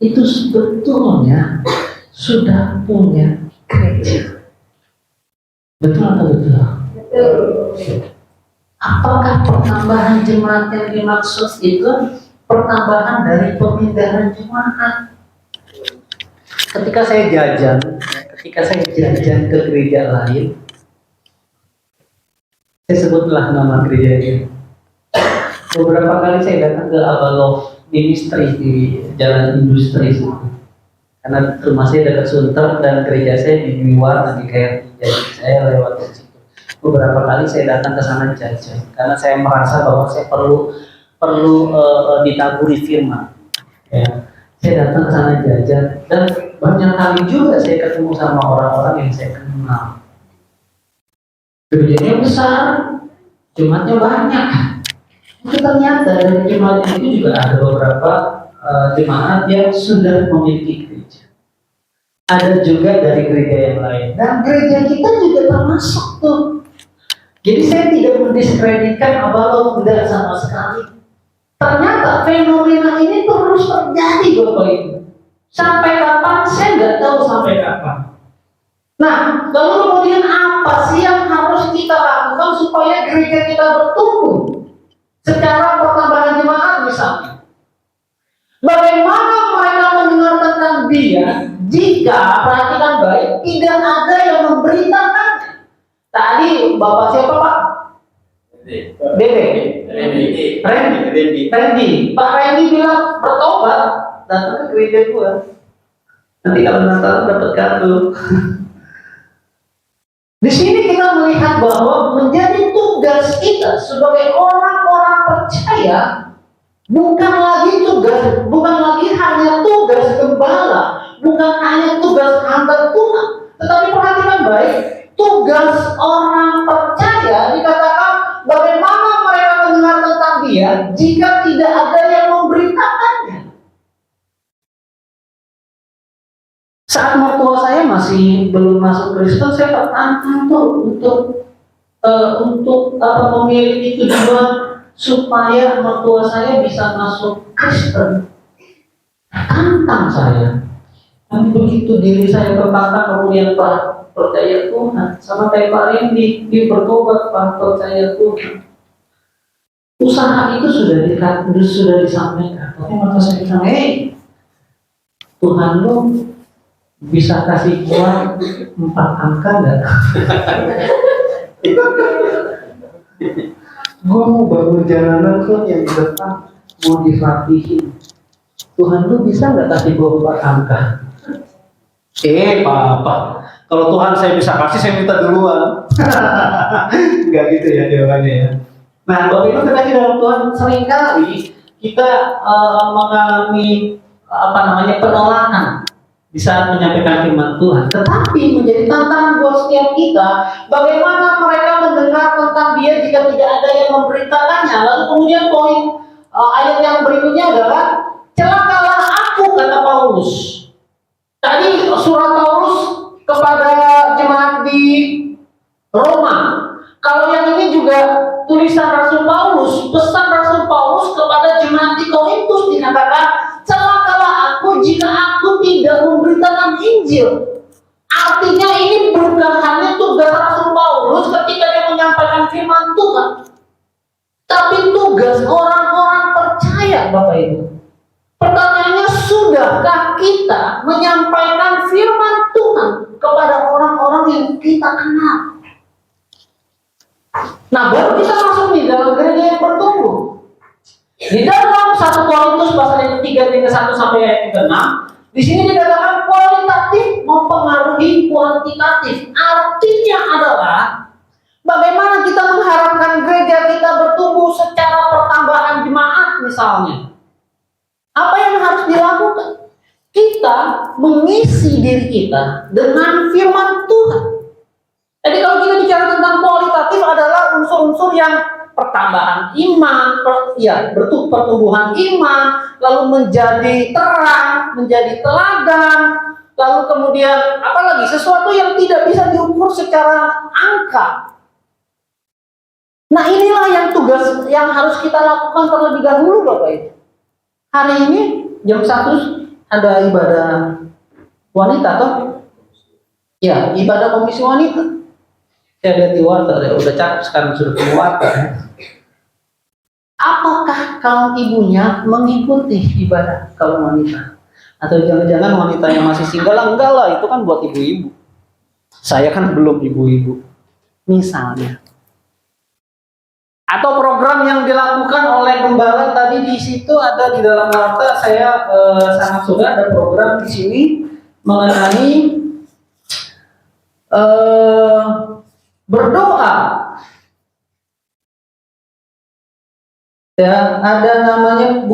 itu sebetulnya sudah punya gereja. Betul atau betul? Apakah pertambahan jemaat yang dimaksud itu pertambahan dari pemindahan jemaat? Ketika saya jajan ke gereja lain, saya sebutlah nama gereja ini. Beberapa kali saya datang ke Abalov Ministry di Jalan Industri itu. Karena rumah saya dekat Sunter dan gereja saya di luar di KRI, jadi saya lewat ke situ. Beberapa kali saya datang ke sana jajan karena saya merasa bahwa saya perlu ditaburi firman. Ya. Saya datang ke sana jajan dan banyak kali juga saya ketemu sama orang-orang yang saya kenal. Gerejanya besar, jemaatnya banyak. Tapi ternyata dari jemaat itu juga ada beberapa jemaat yang sudah memiliki gereja. Ada juga dari gereja yang lain. Dan gereja kita juga termasuk tuh. Jadi saya tidak mendiskreditkan Abalon, tidak sama sekali. Ternyata fenomena ini terus terjadi Bapak Ibu. Sampai kapan? Saya nggak tahu sampai kapan. Nah, lalu kemudian apa sih yang harus kita lakukan supaya gereja kita bertumbuh? Secara pertambahan jemaat misalnya. Bagaimana mereka mendengar tentang dia jika, perhatikan baik, tidak ada yang memberitakannya? Tadi Bapak siapa Pak? Dede. Randy. Pak Randy bilang bertobat, datang ke gereja gua. Nanti kalau Natal dapat kartu. Di sini kita melihat bahwa menjadi tugas kita sebagai orang-orang percaya bukan lagi hanya tugas gembala, bukan hanya tugas antar Tuhan, tetapi perhatikan baik, tugas orang percaya dikatakan bagaimana mereka mendengar tentang dia jika tidak ada yang memberitakannya. Saat mertua saya masih belum masuk Kristen, saya tertantang tuh untuk memiliki tujuan supaya mertua saya bisa masuk Kristen. Tantang saya. Tapi begitu diri saya tertantang, kemudian Pak percaya Tuhan, sama kayak Pak Randy, dia bertobat Pak percaya Tuhan. Usaha itu sudah disampaikan. Tapi mertua saya bilang, Tuhan lu bisa kasih uang 4 angka nggak? Gue mau bangun jalanan tuh yang di depan mau dirapihin. Tuhan lu bisa nggak kasih gue 4 angka? Pak, kalau Tuhan saya bisa kasih, saya minta duluan. Nggak gitu ya jawabannya ya. Nah, Bapak Ibu terkasih dalam Tuhan, seringkali kita mengalami penolakan di saat menyampaikan firman Tuhan. Tetapi menjadi tantangan buat setiap kita, bagaimana mereka mendengar tentang dia jika tidak ada yang memberitakannya. Lalu kemudian poin ayat yang berikutnya adalah celakalah aku, kata Paulus. Tadi surat Paulus kepada jemaat di Roma. Kalau yang ini juga tulisan Rasul Paulus, pesan Rasul Paulus kepada jemaat di Korintus dikatakan, celakalah aku jika aku tidak memberitakan Injil. Artinya ini bukan hanya tugas Rasul Paulus ketika dia menyampaikan firman Tuhan, tapi tugas orang-orang percaya, Bapak Ibu. Pertanyaannya, sudahkah kita menyampaikan firman Tuhan kepada orang-orang yang kita kenal? Nah, baru kita masuk di dalam gereja yang bertumbuh. Di dalam 1 Korintus pasal yang ketiga ayat 1 sampai ayat 6, di sini dikatakan kualitatif mempengaruhi kuantitatif. Artinya adalah bagaimana kita mengharapkan gereja kita bertumbuh secara pertambahan jemaat misalnya. Apa yang harus dilakukan? Kita mengisi diri kita dengan firman Tuhan. Jadi kalau kita bicara tentang kualitatif adalah unsur-unsur yang pertambahan iman, pertumbuhan iman, lalu menjadi terang, menjadi teladan, lalu kemudian apalagi sesuatu yang tidak bisa diukur secara angka. Nah, inilah yang tugas yang harus kita lakukan terlebih dahulu, Bapak Ibu. Hari ini jam 1 ada ibadah wanita toh? Ya, ibadah komisi wanita. Saya lihat di warta, udah cakep sekarang sudah keluar. Apakah kaum ibunya mengikuti ibadah kaum wanita? Atau jangan-jangan wanita yang masih single? Enggak lah, itu kan buat ibu-ibu. Saya kan belum ibu-ibu. Misalnya. Atau program yang dilakukan oleh gembala tadi di situ ada di dalam warta, saya sangat suka ada program di sini mengenai berdoa. Ya, ada namanya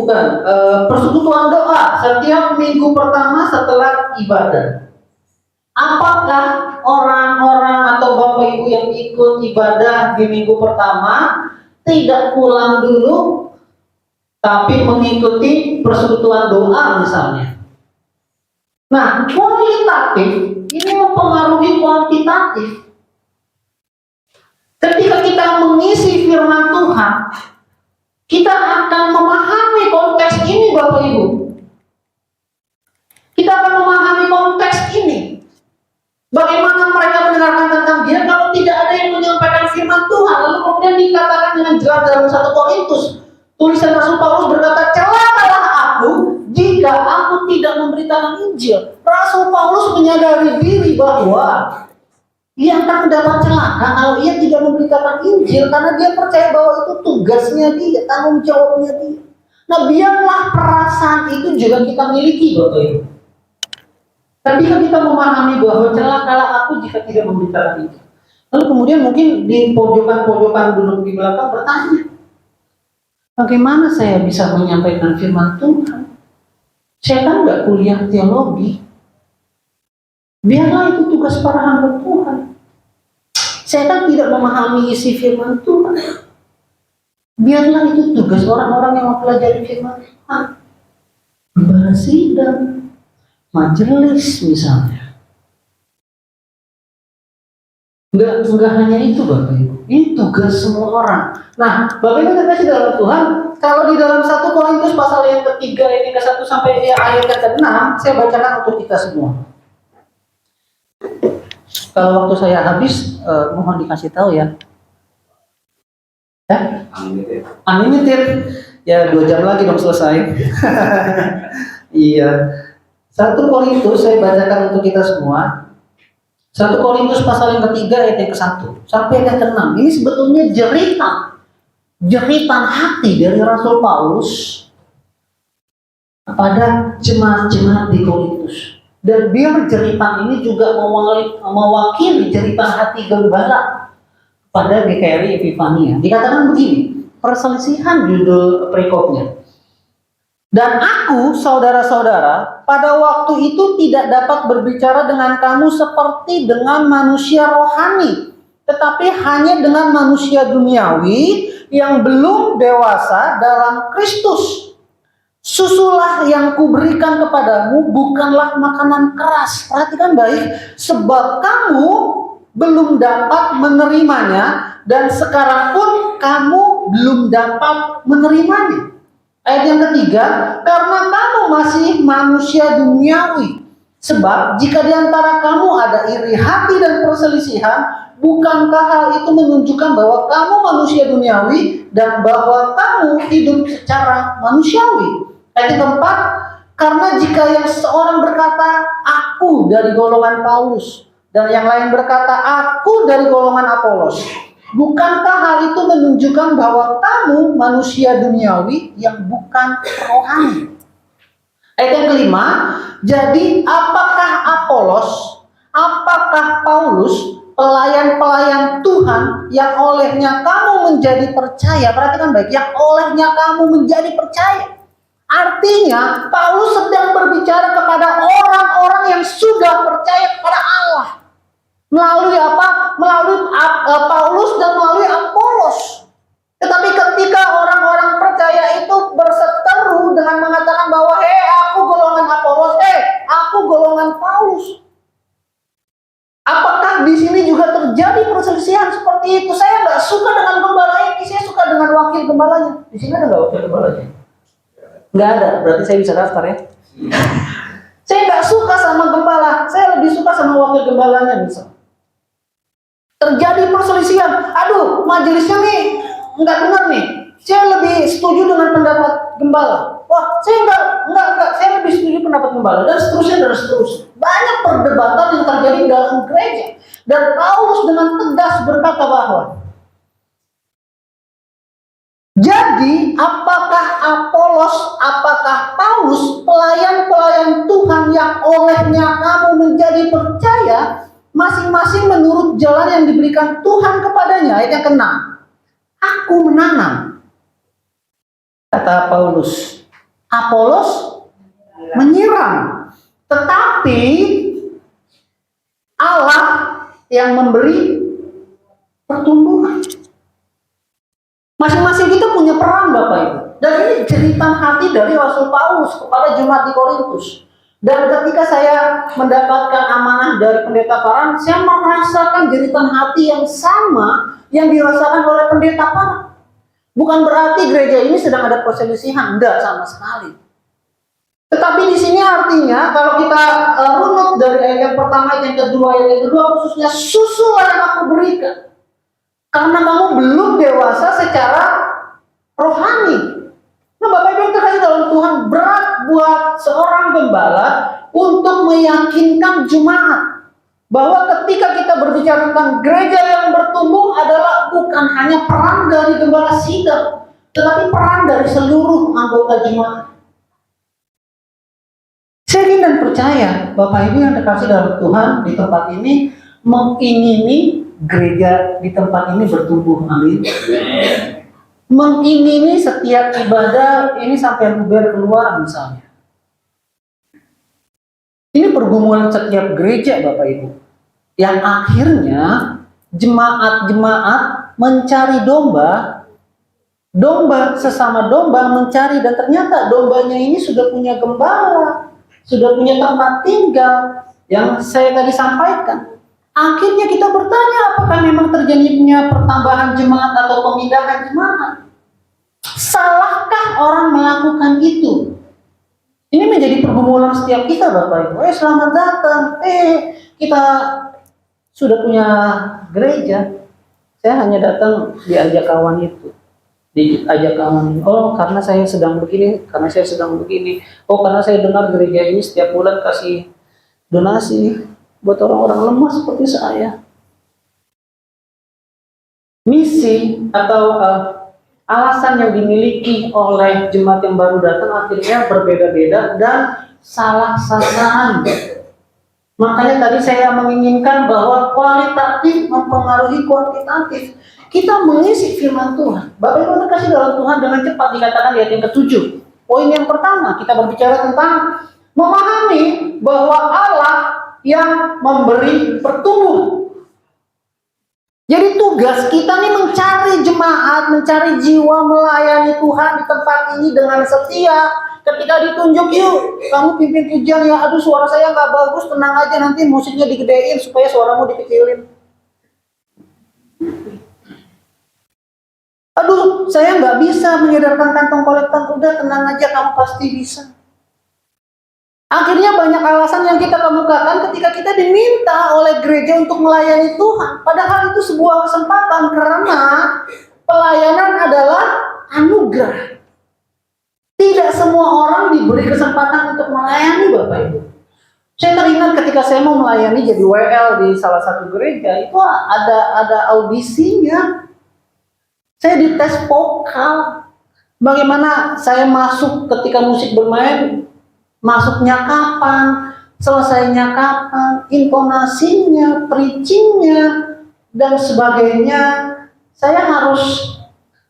persekutuan doa setiap minggu pertama setelah ibadah. Apakah orang-orang atau Bapak Ibu yang ikut ibadah di minggu pertama tidak pulang dulu tapi mengikuti persekutuan doa misalnya. Nah, kualitatif ini mempengaruhi kuantitatif. Ketika kita mengisi firman Tuhan, kita akan memahami konteks ini, Bapak Ibu. Kita akan memahami konteks ini. Bagaimana mereka mendengarkan tentang dia kalau tidak ada yang menyampaikan firman Tuhan. Lalu kemudian dikatakan dengan jelas dalam 1 Korintus. Tulisan Rasul Paulus berkata, celakalah aku jika aku tidak memberitakan Injil. Rasul Paulus menyadari diri bahwa ia akan mendapat celaka kalau ia tidak memberitakan Injil, karena dia percaya bahwa itu tugasnya dia, tanggung jawabnya dia. Nah, biarlah perasaan itu juga kita miliki, Bapak Ibu. Ketika kita memahami bahwa celakalah aku jika tidak memberitakan Injil. Lalu kemudian mungkin di pojokan-pojokan duduk di belakang bertanya, bagaimana saya bisa menyampaikan firman Tuhan? Saya kan nggak kuliah teologi. Biarlah itu tugas para hamba Tuhan. Saya kan tidak memahami isi firman Tuhan. Biarlah itu tugas orang-orang yang mempelajari firman Tuhan. Gembala sidang, majelis misalnya. Enggak hanya itu, Bapak Ibu. Ini tugas semua orang. Nah, Bapak Ibu terkasih dalam Tuhan, kalau di dalam 1 Korintus pasal yang ketiga ini ke-1 sampai ayat ke-6, saya bacakan untuk kita semua. Kalau waktu saya habis, mohon dikasih tahu ya. Ya? Unlimited. Ya 2 jam lagi dong selesai. Iya. 1 Korintus saya bacakan untuk kita semua. 1 Korintus pasal yang ketiga ayat yang ke-1 sampai ayat ke-6. Ini sebetulnya jeritan hati dari Rasul Paulus kepada jemaat-jemaat di Korintus. Dan biar jeritan ini juga mewakili jeritan hati gembala pada GKRI Epifania. Dikatakan begini, perselisihan judul perikopnya. Dan aku, saudara-saudara, pada waktu itu tidak dapat berbicara dengan kamu seperti dengan manusia rohani, tetapi hanya dengan manusia duniawi yang belum dewasa dalam Kristus. Susulah yang kuberikan kepadamu bukanlah makanan keras. Perhatikan baik, sebab kamu belum dapat menerimanya dan sekarang pun kamu belum dapat menerimanya. Ayat yang ketiga, karena kamu masih manusia duniawi. Sebab jika di antara kamu ada iri hati dan perselisihan, bukankah hal itu menunjukkan bahwa kamu manusia duniawi dan bahwa kamu hidup secara manusiawi? Ayat yang keempat, karena jika yang seorang berkata, aku dari golongan Paulus, dan yang lain berkata, aku dari golongan Apolos, bukankah hal itu menunjukkan bahwa kamu manusia duniawi yang bukan rohani? Ayat yang kelima, jadi apakah Apolos, apakah Paulus, pelayan-pelayan Tuhan yang olehnya kamu menjadi percaya? Perhatikan baik, yang olehnya kamu menjadi percaya. Artinya Paulus sedang berbicara kepada orang-orang yang sudah percaya kepada Allah. Melalui apa? Melalui Paulus dan melalui Apolos. Tetapi ketika orang-orang percaya itu berseteru dengan mengatakan bahwa aku golongan Apolos, aku golongan Paulus. Apakah di sini juga terjadi perselisihan seperti itu? Saya nggak suka dengan gembala ini, saya suka dengan wakil gembalanya. Di sini ada nggak wakil gembalanya? Nggak ada, berarti saya bisa daftar ya. Saya nggak suka sama gembala, saya lebih suka sama wakil gembalanya misal. Terjadi perselisihan, aduh majelisnya nih nggak benar nih. Saya lebih setuju dengan pendapat gembala. Wah, saya nggak, saya lebih setuju pendapat gembala dan seterusnya. Banyak perdebatan yang terjadi dalam gereja. Dan Paulus dengan tegas berkata bahwa jadi apakah Apolos, apakah Paulus, pelayan-pelayan Tuhan yang olehnya kamu menjadi percaya, masing-masing menurut jalan yang diberikan Tuhan kepadanya. Ayat yang ke-6. Aku menanam, kata Paulus. Apolos menyiram, tetapi Allah yang memberi pertumbuhan. Masing-masing kita punya peran Bapak Ibu. Dan ini jeritan hati dari Rasul Paulus kepada jemaat di Korintus. Dan ketika saya mendapatkan amanah dari pendeta Paran, saya merasakan jeritan hati yang sama yang dirasakan oleh pendeta Paran. Bukan berarti gereja ini sedang ada perselisihan, enggak sama sekali. Tetapi di sini artinya kalau kita runut dari ayat yang pertama, ayat yang kedua, khususnya susulah yang aku berikan. Karena kamu belum dewasa secara rohani. Nah, Bapak Ibu yang terkasih dalam Tuhan, berat buat seorang gembala untuk meyakinkan jemaat bahwa ketika kita berbicara tentang gereja yang bertumbuh adalah bukan hanya peran dari gembala sidang, tetapi peran dari seluruh anggota jemaat. Saya ingin dan percaya Bapak Ibu yang terkasih dalam Tuhan di tempat ini mengingini gereja di tempat ini bertumbuh. Amin. Mengingini setiap ibadah ini sampai luber keluar misalnya. Ini pergumulan setiap gereja Bapak Ibu. Yang akhirnya jemaat-jemaat mencari domba sesama domba mencari, dan ternyata dombanya ini sudah punya gembala, sudah punya tempat tinggal yang saya tadi sampaikan. Akhirnya kita bertanya, apakah memang terjadinya pertambahan jemaat atau pemindahan jemaat? Salahkah orang melakukan itu? Ini menjadi pergumulan setiap kita Bapak Ibu. Selamat datang. Kita sudah punya gereja. Saya hanya datang diajak kawan itu. Diajak kawan ini. Oh, karena saya sedang begini, karena saya sedang begini. Oh, karena saya dengar gereja ini setiap bulan kasih donasi buat orang-orang lemah seperti saya. Misi atau alasan yang dimiliki oleh jemaat yang baru datang akhirnya berbeda-beda dan salah sasaran. Makanya tadi saya menginginkan bahwa kualitatif mempengaruhi kuantitatif. Kita mengisi firman Tuhan. Bapak Ibu terkasih dalam Tuhan, dengan cepat dikatakan di ayat yang ke-7. Poin yang pertama, kita berbicara tentang memahami bahwa Allah yang memberi pertumbuhan. Jadi tugas kita nih mencari jemaat, mencari jiwa melayani Tuhan di tempat ini dengan setia. Ketika ditunjuk, yuk kamu pimpin pujian ya, aduh suara saya nggak bagus, tenang aja nanti musiknya digedein supaya suaramu dikecilin. Aduh saya nggak bisa menyadarkan kantong kolektor, udah tenang aja kamu pasti bisa. Akhirnya banyak alasan yang kita kemukakan ketika kita diminta oleh gereja untuk melayani Tuhan. Padahal itu sebuah kesempatan karena pelayanan adalah anugerah. Tidak semua orang diberi kesempatan untuk melayani Bapak Ibu. Saya teringat ketika saya mau melayani jadi WL di salah satu gereja, itu ada audisinya. Saya dites vokal. Bagaimana saya masuk ketika musik bermain, masuknya kapan, selesainya kapan, intonasinya, preachingnya, dan sebagainya. Saya harus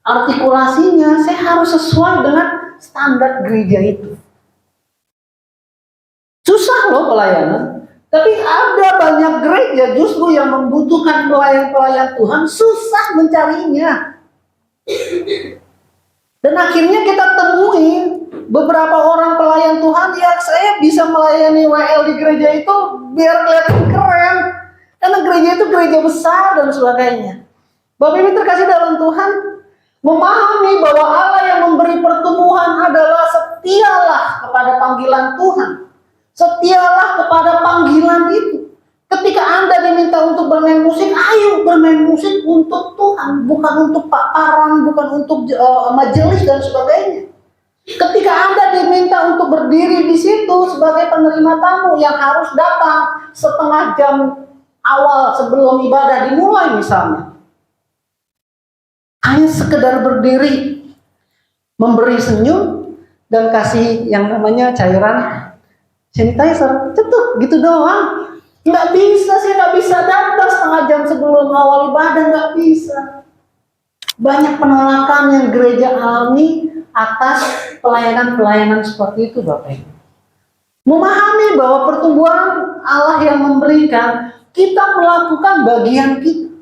artikulasinya, saya harus sesuai dengan standar gereja itu. Susah loh pelayanan. Tapi ada banyak gereja justru yang membutuhkan pelayan-pelayan Tuhan, susah mencarinya. Dan akhirnya kita temui beberapa orang pelayan Tuhan, ya saya bisa melayani WL di gereja itu biar kelihatan keren. Karena gereja itu gereja besar dan sebagainya. Bapak Ibu terkasih dalam Tuhan, memahami bahwa Allah yang memberi pertumbuhan adalah setialah kepada panggilan Tuhan. Setialah kepada panggilan itu. Ketika Anda diminta untuk bermain musik, ayo bermain musik untuk Tuhan, bukan untuk paparan, bukan untuk majelis dan sebagainya. Ketika Anda diminta untuk berdiri di situ sebagai penerima tamu yang harus datang setengah jam awal sebelum ibadah dimulai misalnya, hanya sekedar berdiri, memberi senyum dan kasih yang namanya cairan sanitizer, cetuk gitu doang. Nggak bisa, saya nggak bisa datang setengah jam sebelum awal ibadah, nggak bisa. Banyak penolakan yang gereja alami atas pelayanan-pelayanan seperti itu Bapak Ibu. Memahami bahwa pertumbuhan Allah yang memberikan, kita melakukan bagian kita.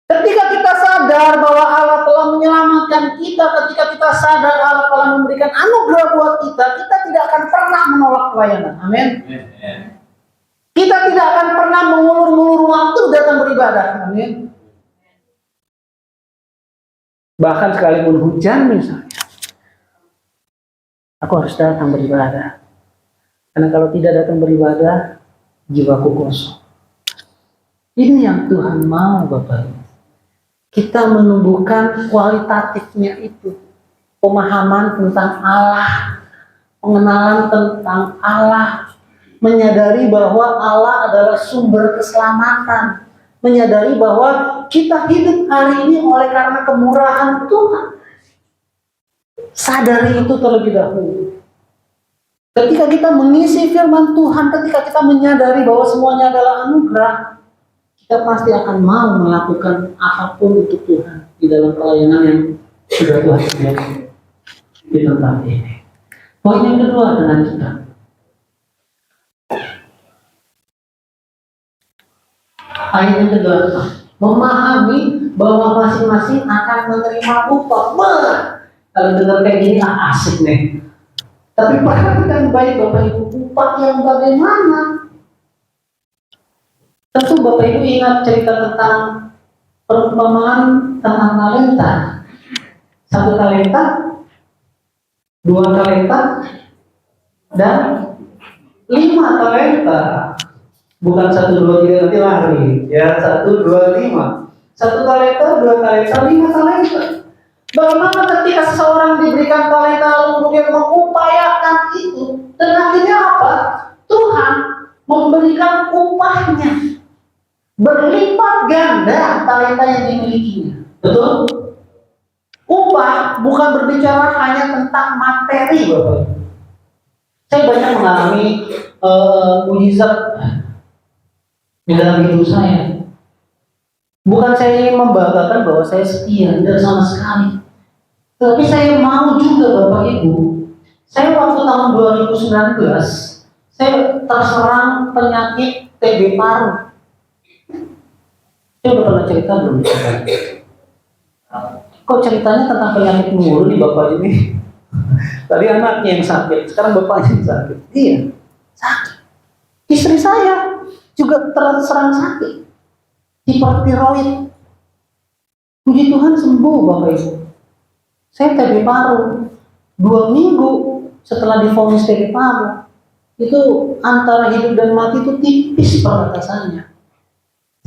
Ketika kita sadar bahwa Allah telah telah menyelamatkan kita, ketika kita sadar Allah telah memberikan anugerah buat kita, kita tidak akan pernah menolak pelayanan. Amin. Kita tidak akan pernah mengulur-ngulur waktu datang beribadah. Amin. Bahkan sekalipun hujan misalnya, aku harus datang beribadah. Karena kalau tidak datang beribadah, jiwaku kosong. Ini yang Tuhan mau, Bapak Ibu. Kita menumbuhkan kualitatifnya itu. Pemahaman tentang Allah, pengenalan tentang Allah, menyadari bahwa Allah adalah sumber keselamatan, menyadari bahwa kita hidup hari ini oleh karena kemurahan Tuhan. Sadari itu terlebih dahulu. Ketika kita mengisi firman Tuhan, ketika kita menyadari bahwa semuanya adalah anugerah, kita pasti akan mau melakukan apapun untuk Tuhan di dalam pelayanan yang sudah Tuhan sediakan di tempat ini. Poin yang kedua dengan kita, ayat yang kedua, memahami bahwa masing-masing akan menerima upah. Kalau dengar kayak gini asik nih. Tapi perhatikan baik Bapak Ibu, upah yang bagaimana? Tentu Bapak Ibu ingat cerita tentang perumpamaan tentang talenta. 1 talenta, 2 talenta, dan 5 talenta. Bukan 1, 2, 3 nanti lari. Ya, 1, 2, 5. 1 talenta, 2 talenta, 5 talenta. Bagaimana ketika seseorang diberikan talenta lalu kemudian mengupayakan itu, dan akhirnya apa? Tuhan memberikan upahnya berlipat ganda talenta yang dimilikinya. Betul? Upah bukan berbicara hanya tentang materi, Bapak. Saya banyak mengalami mujizat di dalam hidup saya. Bukan saya ingin membanggakan bahwa saya setia, tidak sama sekali. Tapi saya mau juga Bapak Ibu. Saya waktu tahun 2019, saya terserang penyakit TB paru. Saya udah pernah cerita belum? Kok ceritanya tentang penyakit mulu nih Bapak ini? Tadi anaknya yang sakit, sekarang bapaknya yang sakit. Iya, sakit. Istri saya juga terserang sakit. Hipertiroid. Puji Tuhan sembuh Bapak Ibu. Saya TB paru. 2 minggu setelah divonis TB paru, itu antara hidup dan mati itu tipis perbatasannya.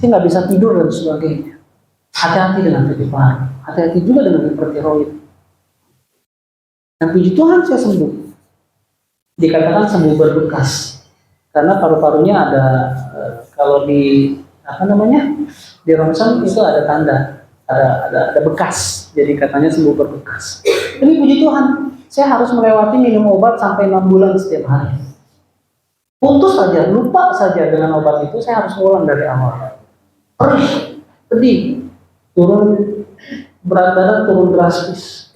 Saya nggak bisa tidur dan sebagainya. Hati-hati dengan TB paru. Hati-hati juga dengan hipertiroid. Dan puji Tuhan saya sembuh. Dikatakan sembuh berbekas. Karena paru-parunya ada kalau di di ronsen itu ada tanda, ada bekas, jadi katanya sembuh berbekas. Tapi puji Tuhan, saya harus melewati minum obat sampai 6 bulan setiap hari. Putus saja, lupa saja dengan obat itu, saya harus ulang dari awal. Perih, pedih, turun berat badan turun drastis.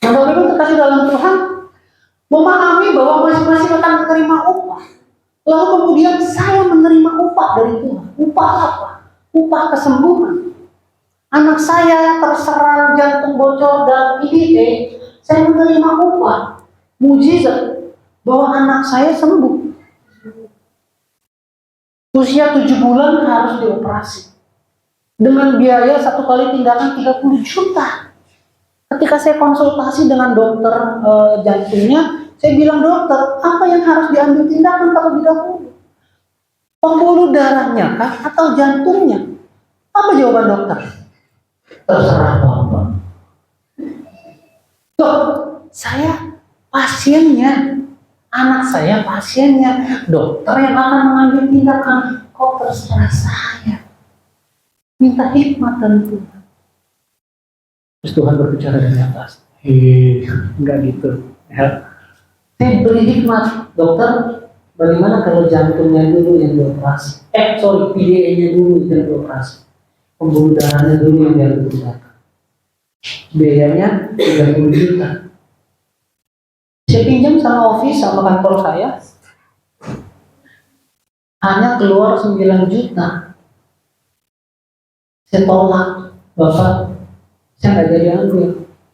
Nah, bagaimana terkasih dalam Tuhan, memahami bahwa masing-masing akan menerima upah. Lalu kemudian saya menerima upah dari Tuhan. Upah apa? Upah kesembuhan. Anak saya terserang jantung bocor dan IDE. Saya menerima upah. Mujizat bahwa anak saya sembuh. Usia 7 bulan harus dioperasi. Dengan biaya 1 kali tindakan 30 juta. Ketika saya konsultasi dengan dokter jantungnya, saya bilang, dokter, apa yang harus diambil tindakan terlebih dahulu? Pembuluh darahnya kah atau jantungnya? Apa jawaban dokter? Terserah Bapak. Dok, saya pasiennya. Anak saya pasiennya. Dokter yang akan mengambil tindakan. Kok terserah saya? Minta hikmat dari Tuhan. Terus Tuhan berbicara dari atas. Enggak gitu. Ya. Saya beri hikmat, dokter, bagaimana kalau jantungnya dulu yang dioperasi? PDA-nya dulu yang dioperasi. Pembuluh darahnya dulu yang dioperasi. Biayanya 30 juta. Saya pinjam sama office, sama kantor saya. Hanya keluar 9 juta. Saya tolak, Bapak, Saya nggak jadi ambil.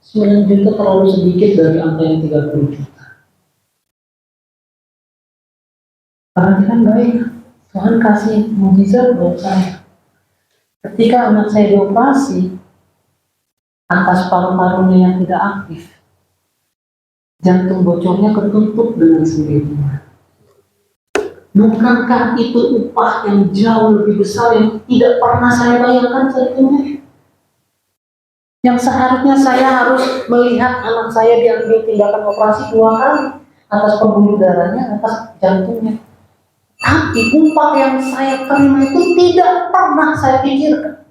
9 juta terlalu sedikit dari angka yang 30 juta. Perhatikan baik, Tuhan kasih mukjizat buat saya. Ketika anak saya dioperasi, atas paru-parunya yang tidak aktif, jantung bocornya ketutup dengan sendirinya. Bukankah itu upah yang jauh lebih besar yang tidak pernah saya bayangkan saat ini? Yang seharusnya saya harus melihat anak saya diambil tindakan operasi 2 kali atas pembuluh darahnya, atas jantungnya. Tapi upah yang saya terima itu tidak pernah saya pikirkan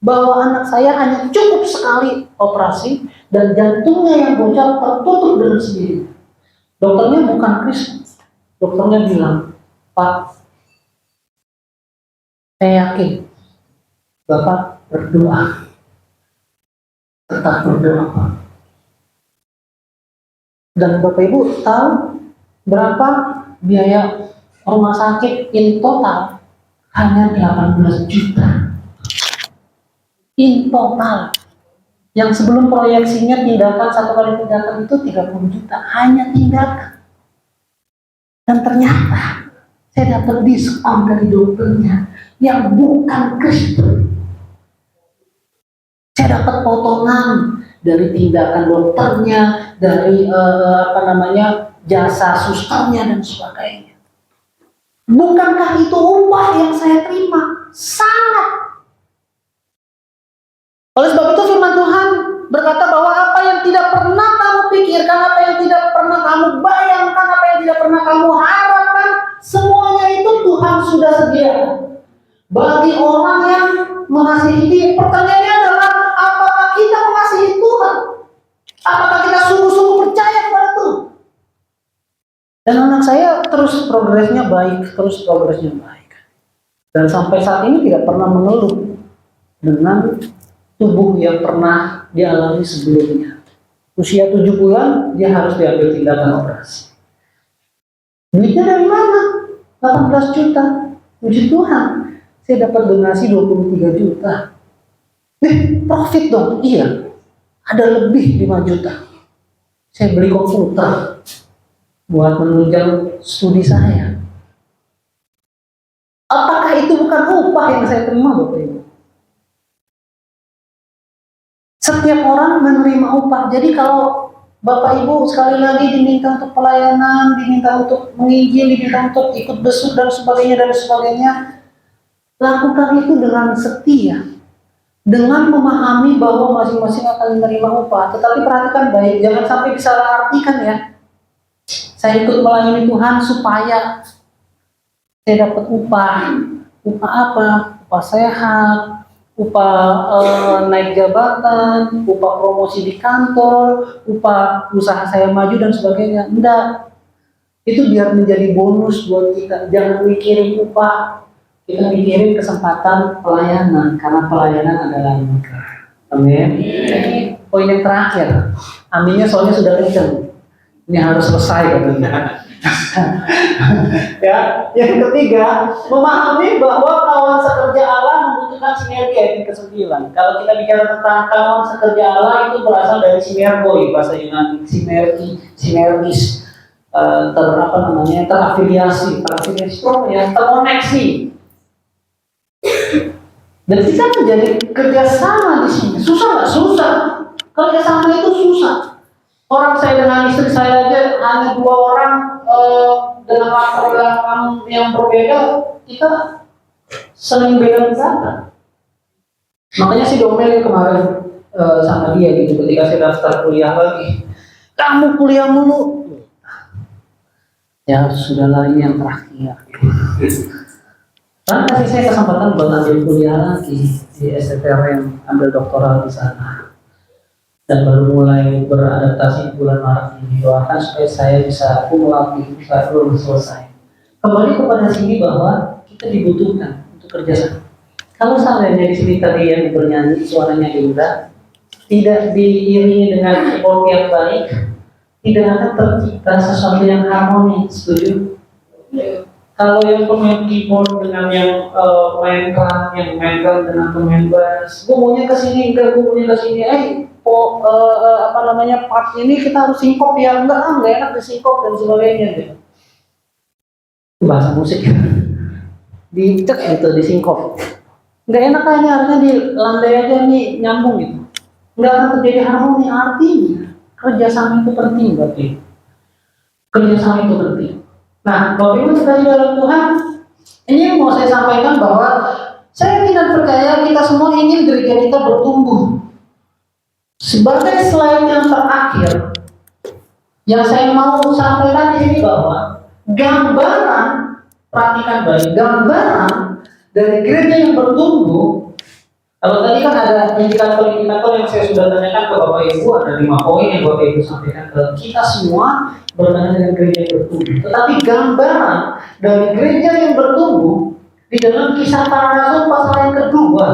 bahwa anak saya hanya cukup sekali operasi dan jantungnya yang bocor tertutup dengan sendiri. Dokternya bukan Kristen. Dokternya bilang, Pak, saya yakin Bapak berdoa, tetap berdoa, Pak. Dan Bapak Ibu tahu berapa biaya rumah sakit in total? Hanya 18 juta. In total. Yang sebelum proyeksinya tindakan, 1 kali tindakan itu 30 juta. Hanya tindakan. Dan ternyata saya dapat diskon dari dokternya yang bukan Kristen. Saya dapat potongan dari tindakan dokternya, dari jasa susternya dan sebagainya. Bukankah itu upah yang saya terima? Sangat. Oleh sebab itu firman Tuhan berkata bahwa apa yang tidak pernah kamu pikirkan, apa yang tidak pernah kamu bayangkan, apa yang tidak pernah kamu harapkan, semuanya itu Tuhan sudah sediakan. Bagi orang yang mengasihi Dia, pertanyaannya adalah apakah kita mengasihi Tuhan? Apakah kita sungguh-sungguh percaya kepada Tuhan? Dan anak saya terus progresnya baik. Dan sampai saat ini tidak pernah mengeluh dengan tubuh yang pernah dialami sebelumnya. Usia 7 bulan, dia harus diambil tindakan operasi. Duitnya dari mana? 18 juta. Puji Tuhan, saya dapat donasi 23 juta. Profit dong? Iya. Ada lebih 5 juta. Saya beli komputer buat menunjang studi saya. Apakah itu bukan upah yang saya terima, Bapak Ibu? Setiap orang menerima upah. Jadi kalau Bapak Ibu sekali lagi diminta untuk pelayanan, diminta untuk menginjil, diminta untuk ikut besuk dan sebagainya, lakukan itu dengan setia, dengan memahami bahwa masing-masing akan menerima upah. Tetapi perhatikan baik, jangan sampai disalahartikan ya. Saya ikut melayani Tuhan supaya saya dapat upah. Upah apa? Upah sehat, upah naik jabatan, upah promosi di kantor, upah usaha saya maju dan sebagainya. Enggak. Itu biar menjadi bonus buat kita. Jangan mikirin upah. Kita mikirin kesempatan pelayanan, karena pelayanan adalah anugerah. Amin. Poin yang terakhir, aminnya soalnya sudah kenceng. Ini harus selesai katanya. Ya, yang ketiga, memahami bahwa kawan sekerja Allah membutuhkan sinergi, ayat ke-9. Kalau kita bicara tentang kawan sekerja Allah, itu berasal dari sinergoi, bahasa Yunani, sinergis, terafiliasi, terkoneksi. Dan kita menjadi kerjasama di sini. Susah nggak? Susah. Kerjasama itu susah. Orang saya dengan istri saya aja hanya 2 orang dengan latar belakang yang berbeda, kita sering beda pendapat. Makanya si Domel kemarin sama dia gitu, ketika saya daftar kuliah lagi, kamu kuliah mulu. Ya sudahlah, ini yang terakhir. Karena kasih saya kesempatan buat ambil kuliah lagi di STTRM, ambil doktoral di sana. Dan baru mulai beradaptasi bulan Maret ini. Doakan supaya saya bisa kumulatif, saya belum selesai. Kembali kepada sini bahwa kita dibutuhkan untuk kerjasama. Kalau seandainya di sini tadi yang bernyanyi suaranya indah, tidak diiringi dengan keyboard yang baik, tidak akan tercipta sesuatu yang harmoni. Setuju? Kalau yang pemain keyboard dengan yang main drum dengan pemain bass, gue maunya ke sini, enggak, gue maunya ke sini. Part ini kita harus sinkop ya, enggak enak disinkop dan sebagainya gitu. Itu bahasa musik. Dicek itu disinkop. Enggak enak kayaknya, harusnya di landai aja nih nyambung gitu. Enggak akan terjadi harmoni. Artinya kerjasama itu penting berarti. Kerjasama itu penting. Nah, Bapak Ibu sekalian dalam Tuhan, ini yang mau saya sampaikan bahwa saya tidak percaya kita semua ingin gereja kita bertumbuh. Sebagai slide yang terakhir, yang saya mau sampaikan di sini bahwa gambaran, perhatikan baik, gambaran dari gereja yang bertumbuh. Kalau tadi kan ada indikator-indikator yang saya sudah tanyakan ke Bapak Ibu, ada 5 poin yang Bapak Ibu sampaikan ke kita semua berkaitan dengan gereja yang bertumbuh. Tetapi gambaran dari gereja yang bertumbuh di dalam Kisah Para Rasul pasal yang kedua,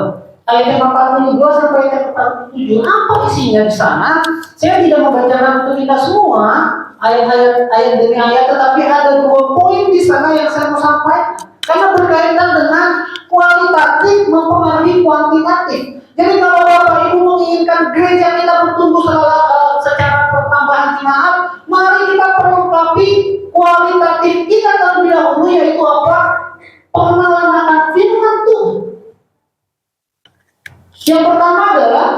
ayat 42 sampai ayat 47, apa isinya di sana? Saya tidak membacakan untuk kita semua ayat demi ayat, tetapi ada 2 poin di sana yang saya mau sampaikan. Karena berkaitan dengan kualitatif mempengaruhi kuantitatif. Jadi kalau Bapak Ibu menginginkan gereja kita bertumbuh secara pertambahan jemaat, mari kita perlengkapi kualitatif kita terlebih dahulu, yaitu apa? Pengenalan akan firman Tuhan. Yang pertama adalah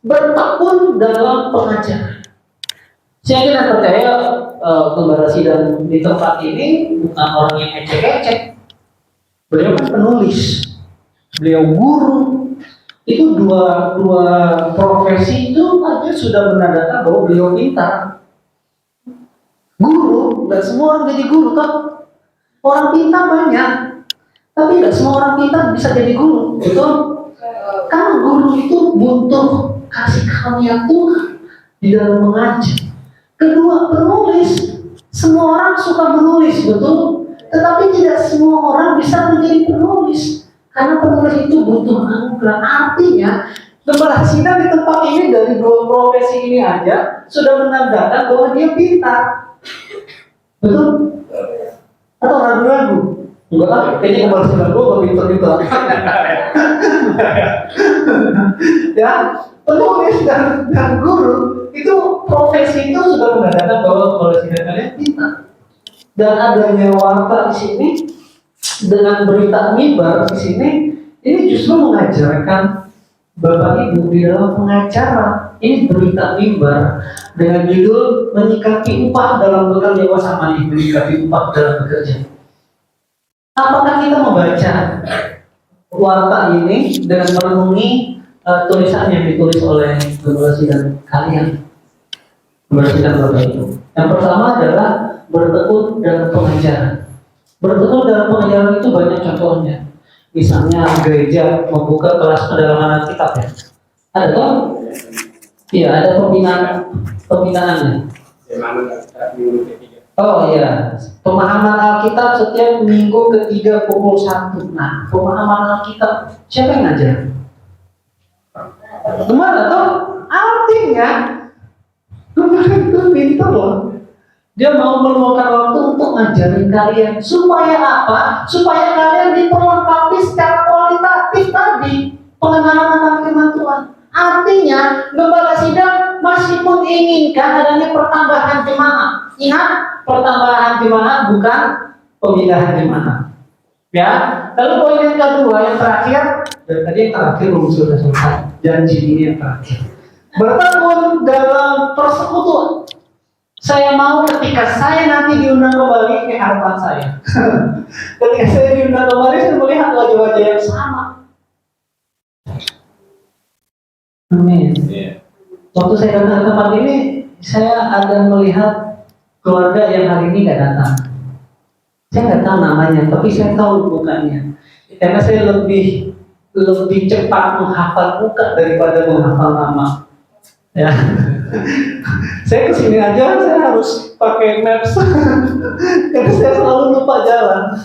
bertekun dalam pengajaran. Saya tidak percaya Gembala Sidang di tempat ini bukan orang yang ecek-ecek. Beliau kan penulis, beliau guru. Itu dua profesi itu aja sudah menandakan bahwa beliau pintar. Guru, nggak semua orang jadi guru kan? Orang pintar banyak, tapi nggak semua orang pintar bisa jadi guru, betul? Karena guru itu butuh kasih karunia Tuhan di dalam mengajar. Kedua, penulis. Semua orang suka menulis, betul? Tetapi tidak semua orang bisa menjadi penulis. Karena penulis itu butuh anugerah. Artinya, Gembala Sidang di tempat ini dari 2 profesi ini aja sudah menandakan bahwa dia pintar. Betul? Atau ragu-ragu? Enggak lah, kayaknya Gembala Sidang gue pintar-pintar. Ya, penulis dan guru itu profesi itu sudah menandakan bahwa Gembala Sidang kalian pintar. Dan adanya warta di sini dengan berita mimbar di sini, ini justru mengajarkan Bapak Ibu di dalam pengacara. Ini berita mimbar dengan judul menyikapi upah dalam bekerja. Sama nih, menyikapi upah dalam bekerja. Apakah kita membaca warta ini dengan merenungi tulisan yang ditulis oleh Gembala Sidang kalian? Gembala Sidang Bapak Ibu. Yang pertama adalah bertekun dalam pengajaran. Bertekun dalam pengajaran itu banyak contohnya. Misalnya gereja membuka kelas pendalaman Alkitab ya. Ada kan? Iya, ada pembinaannya. Oh iya, pemahaman Alkitab setiap minggu ketiga pukul 1. Nah, pemahaman Alkitab siapa yang ngajar? Gimana tuh? Artinya kemarin itu pintar loh. Dia mau meluangkan waktu untuk ngajarin kalian. Supaya apa? Supaya kalian diperlengkapi secara kualitatif tadi. Pengenalan akan firman Tuhan. Artinya, Gembala Sidang masih menginginkan adanya pertambahan jemaat. Ingat, pertambahan jemaat bukan pemindahan jemaat. Ya. Lalu poin yang kedua, yang terakhir, dan tadi yang terakhir belum sudah selesai. Janji ini yang terakhir. Bertekun dalam persekutuan. Saya mau ketika saya nanti diundang kembali, ini harapan saya. Ketika saya diundang kembali, saya melihat wajah-wajah yang sama. Amin. Waktu saya datang ke tempat ini, saya ada melihat keluarga yang hari ini nggak datang. Saya nggak tahu namanya, tapi saya tahu mukanya. Karena saya lebih cepat menghafal muka daripada menghafal nama. Ya. Saya kesini aja, saya harus pakai maps. Karena saya selalu lupa jalan.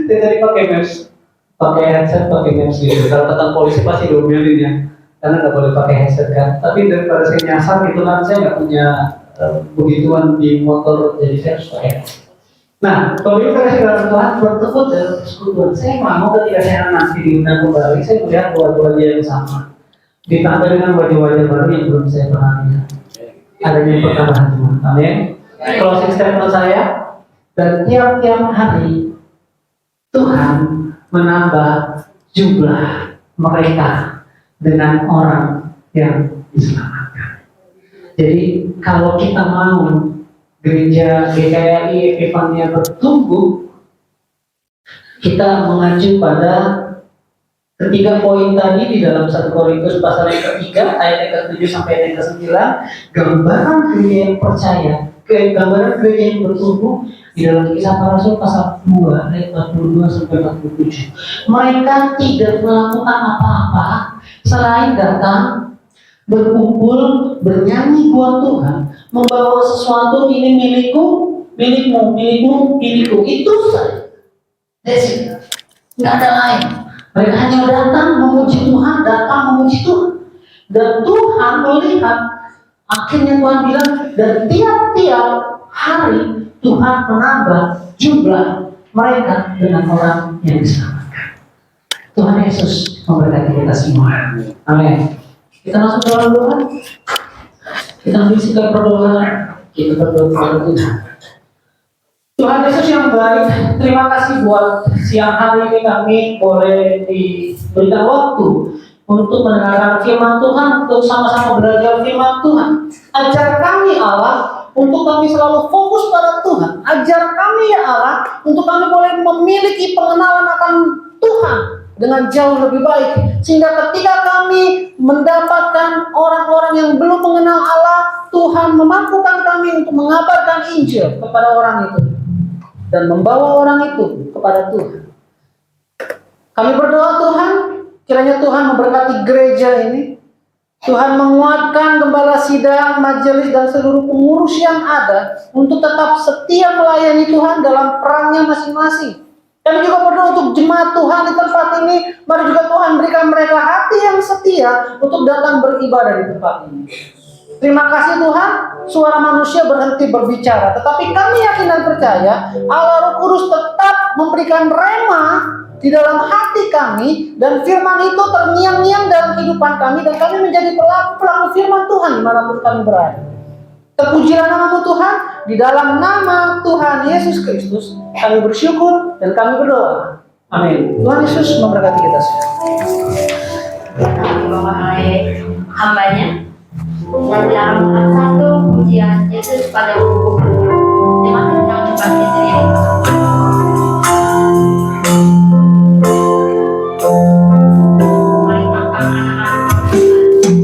Saya tadi pakai maps, pakai headset, pakai maps gitu. Kalau datang polisi pasti diomelin ya, karena nggak boleh pakai headset kan. Tapi daripada saya nyasar gitu kan, saya nggak punya begituan di motor, jadi saya harus pakai. Nah, kalau ini kasih dalam Tuhan bertemu dalam persekutuan. Saya mau ketika saya nanti diundang kembali, saya melihat wajah-wajah yang sama. Ditambah dengan wajah-wajah baru yang belum saya pernah lihat. Adanya pertambahan Tuhan. Amin. Closing statement saya, dan tiap-tiap hari Tuhan menambah jumlah mereka dengan orang yang diselamatkan. Jadi kalau kita mau gereja GKRI Epifania bertumbuh, kita mengacu pada ketiga poin tadi di dalam 1 Korintus pasal yang ketiga ayat yang ke-7 sampai ayat yang ke-9, gambaran gereja yang percaya, gambaran gereja yang bertumbuh di dalam Kisah Para Rasul pasal 2 ayat 42 sampai 47. Mereka tidak melakukan apa-apa selain datang, berkumpul, bernyanyi buat Tuhan, membawa sesuatu, ini milikku, milikmu, milikmu, milikku. Itu saja. That's it. Nggak ada lain. Mereka hanya datang memuji Tuhan, datang memuji Tuhan. Dan Tuhan melihat, akhirnya Tuhan bilang, dan tiap-tiap hari Tuhan menambah jumlah mereka dengan orang yang diselamatkan. Tuhan Yesus memberkati kita semua. Amin. Kita masuk dalam doa. Kita ambil sikap berdoa. Kita berdoa kepada Tuhan. Tuhan Yesus yang baik, terima kasih buat siang hari ini kami boleh diberikan waktu untuk mendengarkan firman Tuhan, untuk sama-sama belajar firman Tuhan. Ajar kami Allah untuk kami selalu fokus pada Tuhan. Ajar kami ya Allah untuk kami boleh memiliki pengenalan akan Tuhan dengan jauh lebih baik, sehingga ketika kami mendapatkan orang-orang yang belum mengenal Allah, Tuhan memampukan kami untuk mengabarkan Injil kepada orang itu dan membawa orang itu kepada Tuhan. Kami berdoa Tuhan, kiranya Tuhan memberkati gereja ini. Tuhan menguatkan gembala sidang, majelis dan seluruh pengurus yang ada untuk tetap setia melayani Tuhan dalam perannya masing-masing. Kami juga berdoa untuk jemaat Tuhan di tempat ini. Mari juga Tuhan berikan mereka hati yang setia untuk datang beribadah di tempat ini. Terima kasih Tuhan, suara manusia berhenti berbicara, tetapi kami yakin dan percaya Allah Roh Kudus tetap memberikan rema di dalam hati kami, dan firman itu terngiang-ngiang dalam kehidupan kami, dan kami menjadi pelaku-pelaku firman Tuhan dimanapun kami berada. Terpujilah nama-Mu Tuhan, di dalam nama Tuhan Yesus Kristus kami bersyukur dan kami berdoa. Amin. Tuhan Yesus memberkati kita semua. Wahai hambanya yang telah melakukan satu pujian Yesus pada buku dengan tentang cepat sendiri. Mari tangkap anak-anak Tuhan.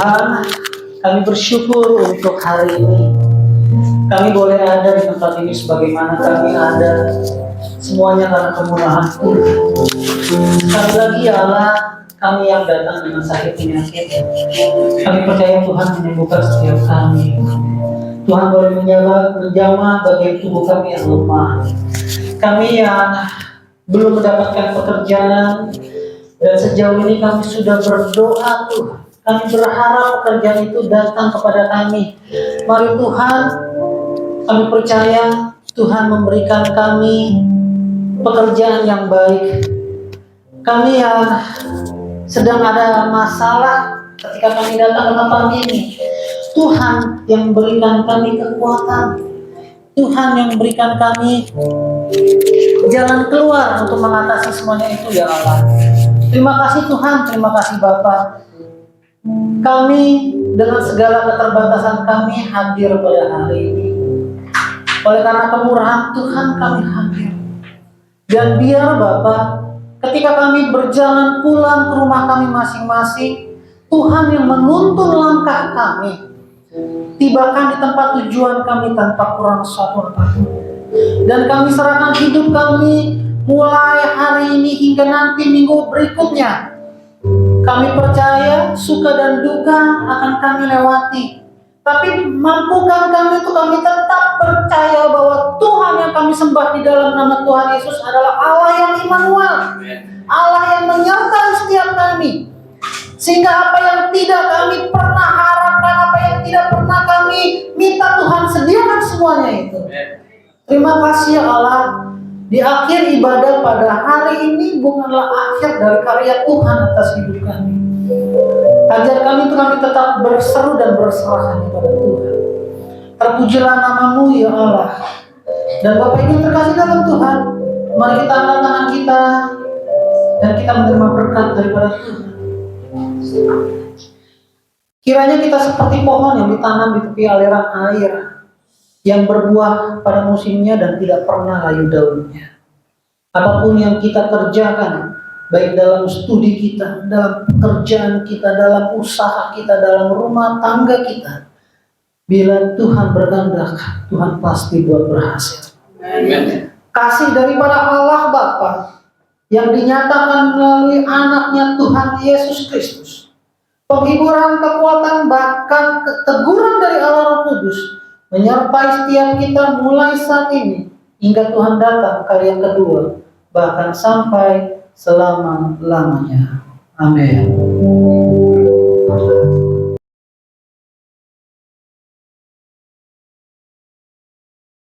Tuhan, kami bersyukur untuk hari ini. Kami boleh ada di tempat ini sebagaimana kami ada. Semuanya karena kemurahan Tuhan. Sekali lagi ya Allah, kami yang datang dengan sakit penyakit, kami percaya Tuhan menyembuhkan setiap kami. Tuhan boleh menjamah bagian tubuh kami yang lemah. Kami yang belum mendapatkan pekerjaan, dan sejauh ini kami sudah berdoa Tuhan. Kami berharap pekerjaan itu datang kepada kami. Mari Tuhan, kami percaya Tuhan memberikan kami pekerjaan yang baik. Kami yang sedang ada masalah ketika kami datang ke tempat ini, Tuhan yang memberikan kami kekuatan. Tuhan yang memberikan kami jalan keluar untuk mengatasi semuanya itu ya Allah. Terima kasih Tuhan, terima kasih Bapa. Kami dengan segala keterbatasan kami hadir pada hari ini. Oleh karena kemurahan Tuhan kami hadir. Dan biar Bapak, ketika kami berjalan pulang ke rumah kami masing-masing, Tuhan yang menuntun langkah kami. Tibakan di tempat tujuan kami tanpa kurang suatu apapun. Dan kami serahkan hidup kami mulai hari ini hingga nanti minggu berikutnya. Kami percaya suka dan duka akan kami lewati. Tapi mampukan kami untuk kami tetap percaya bahwa Tuhan yang kami sembah di dalam nama Tuhan Yesus adalah Allah yang Immanuel. Allah yang menyertai setiap kami. Sehingga apa yang tidak kami pernah harapkan, apa yang tidak pernah kami minta, Tuhan sediakan semuanya itu. Terima kasih ya Allah. Di akhir ibadah pada hari ini bukanlah akhir dari karya Tuhan atas hidup kami. Ajar kami untuk kami tetap berseru dan berserah kepada Tuhan. Terpujilah nama-Mu ya Allah. Dan Bapak Ibu terkasih dalam Tuhan, mari kita angkat tangan kita dan kita menerima berkat daripada Tuhan. Kiranya kita seperti pohon yang ditanam di tepi aliran air, yang berbuah pada musimnya dan tidak pernah layu daunnya. Apapun yang kita kerjakan, baik dalam studi kita, dalam pekerjaan kita, dalam usaha kita, dalam rumah tangga kita, bila Tuhan berkehendak, Tuhan pasti buat berhasil. Amen. Kasih daripada Allah Bapa yang dinyatakan melalui anaknya Tuhan Yesus Kristus, penghiburan, kekuatan, bahkan keteguran dari Allah Roh Kudus menyertai setiap kita mulai saat ini hingga Tuhan datang kali yang kedua, bahkan sampai selama-lamanya. Amin.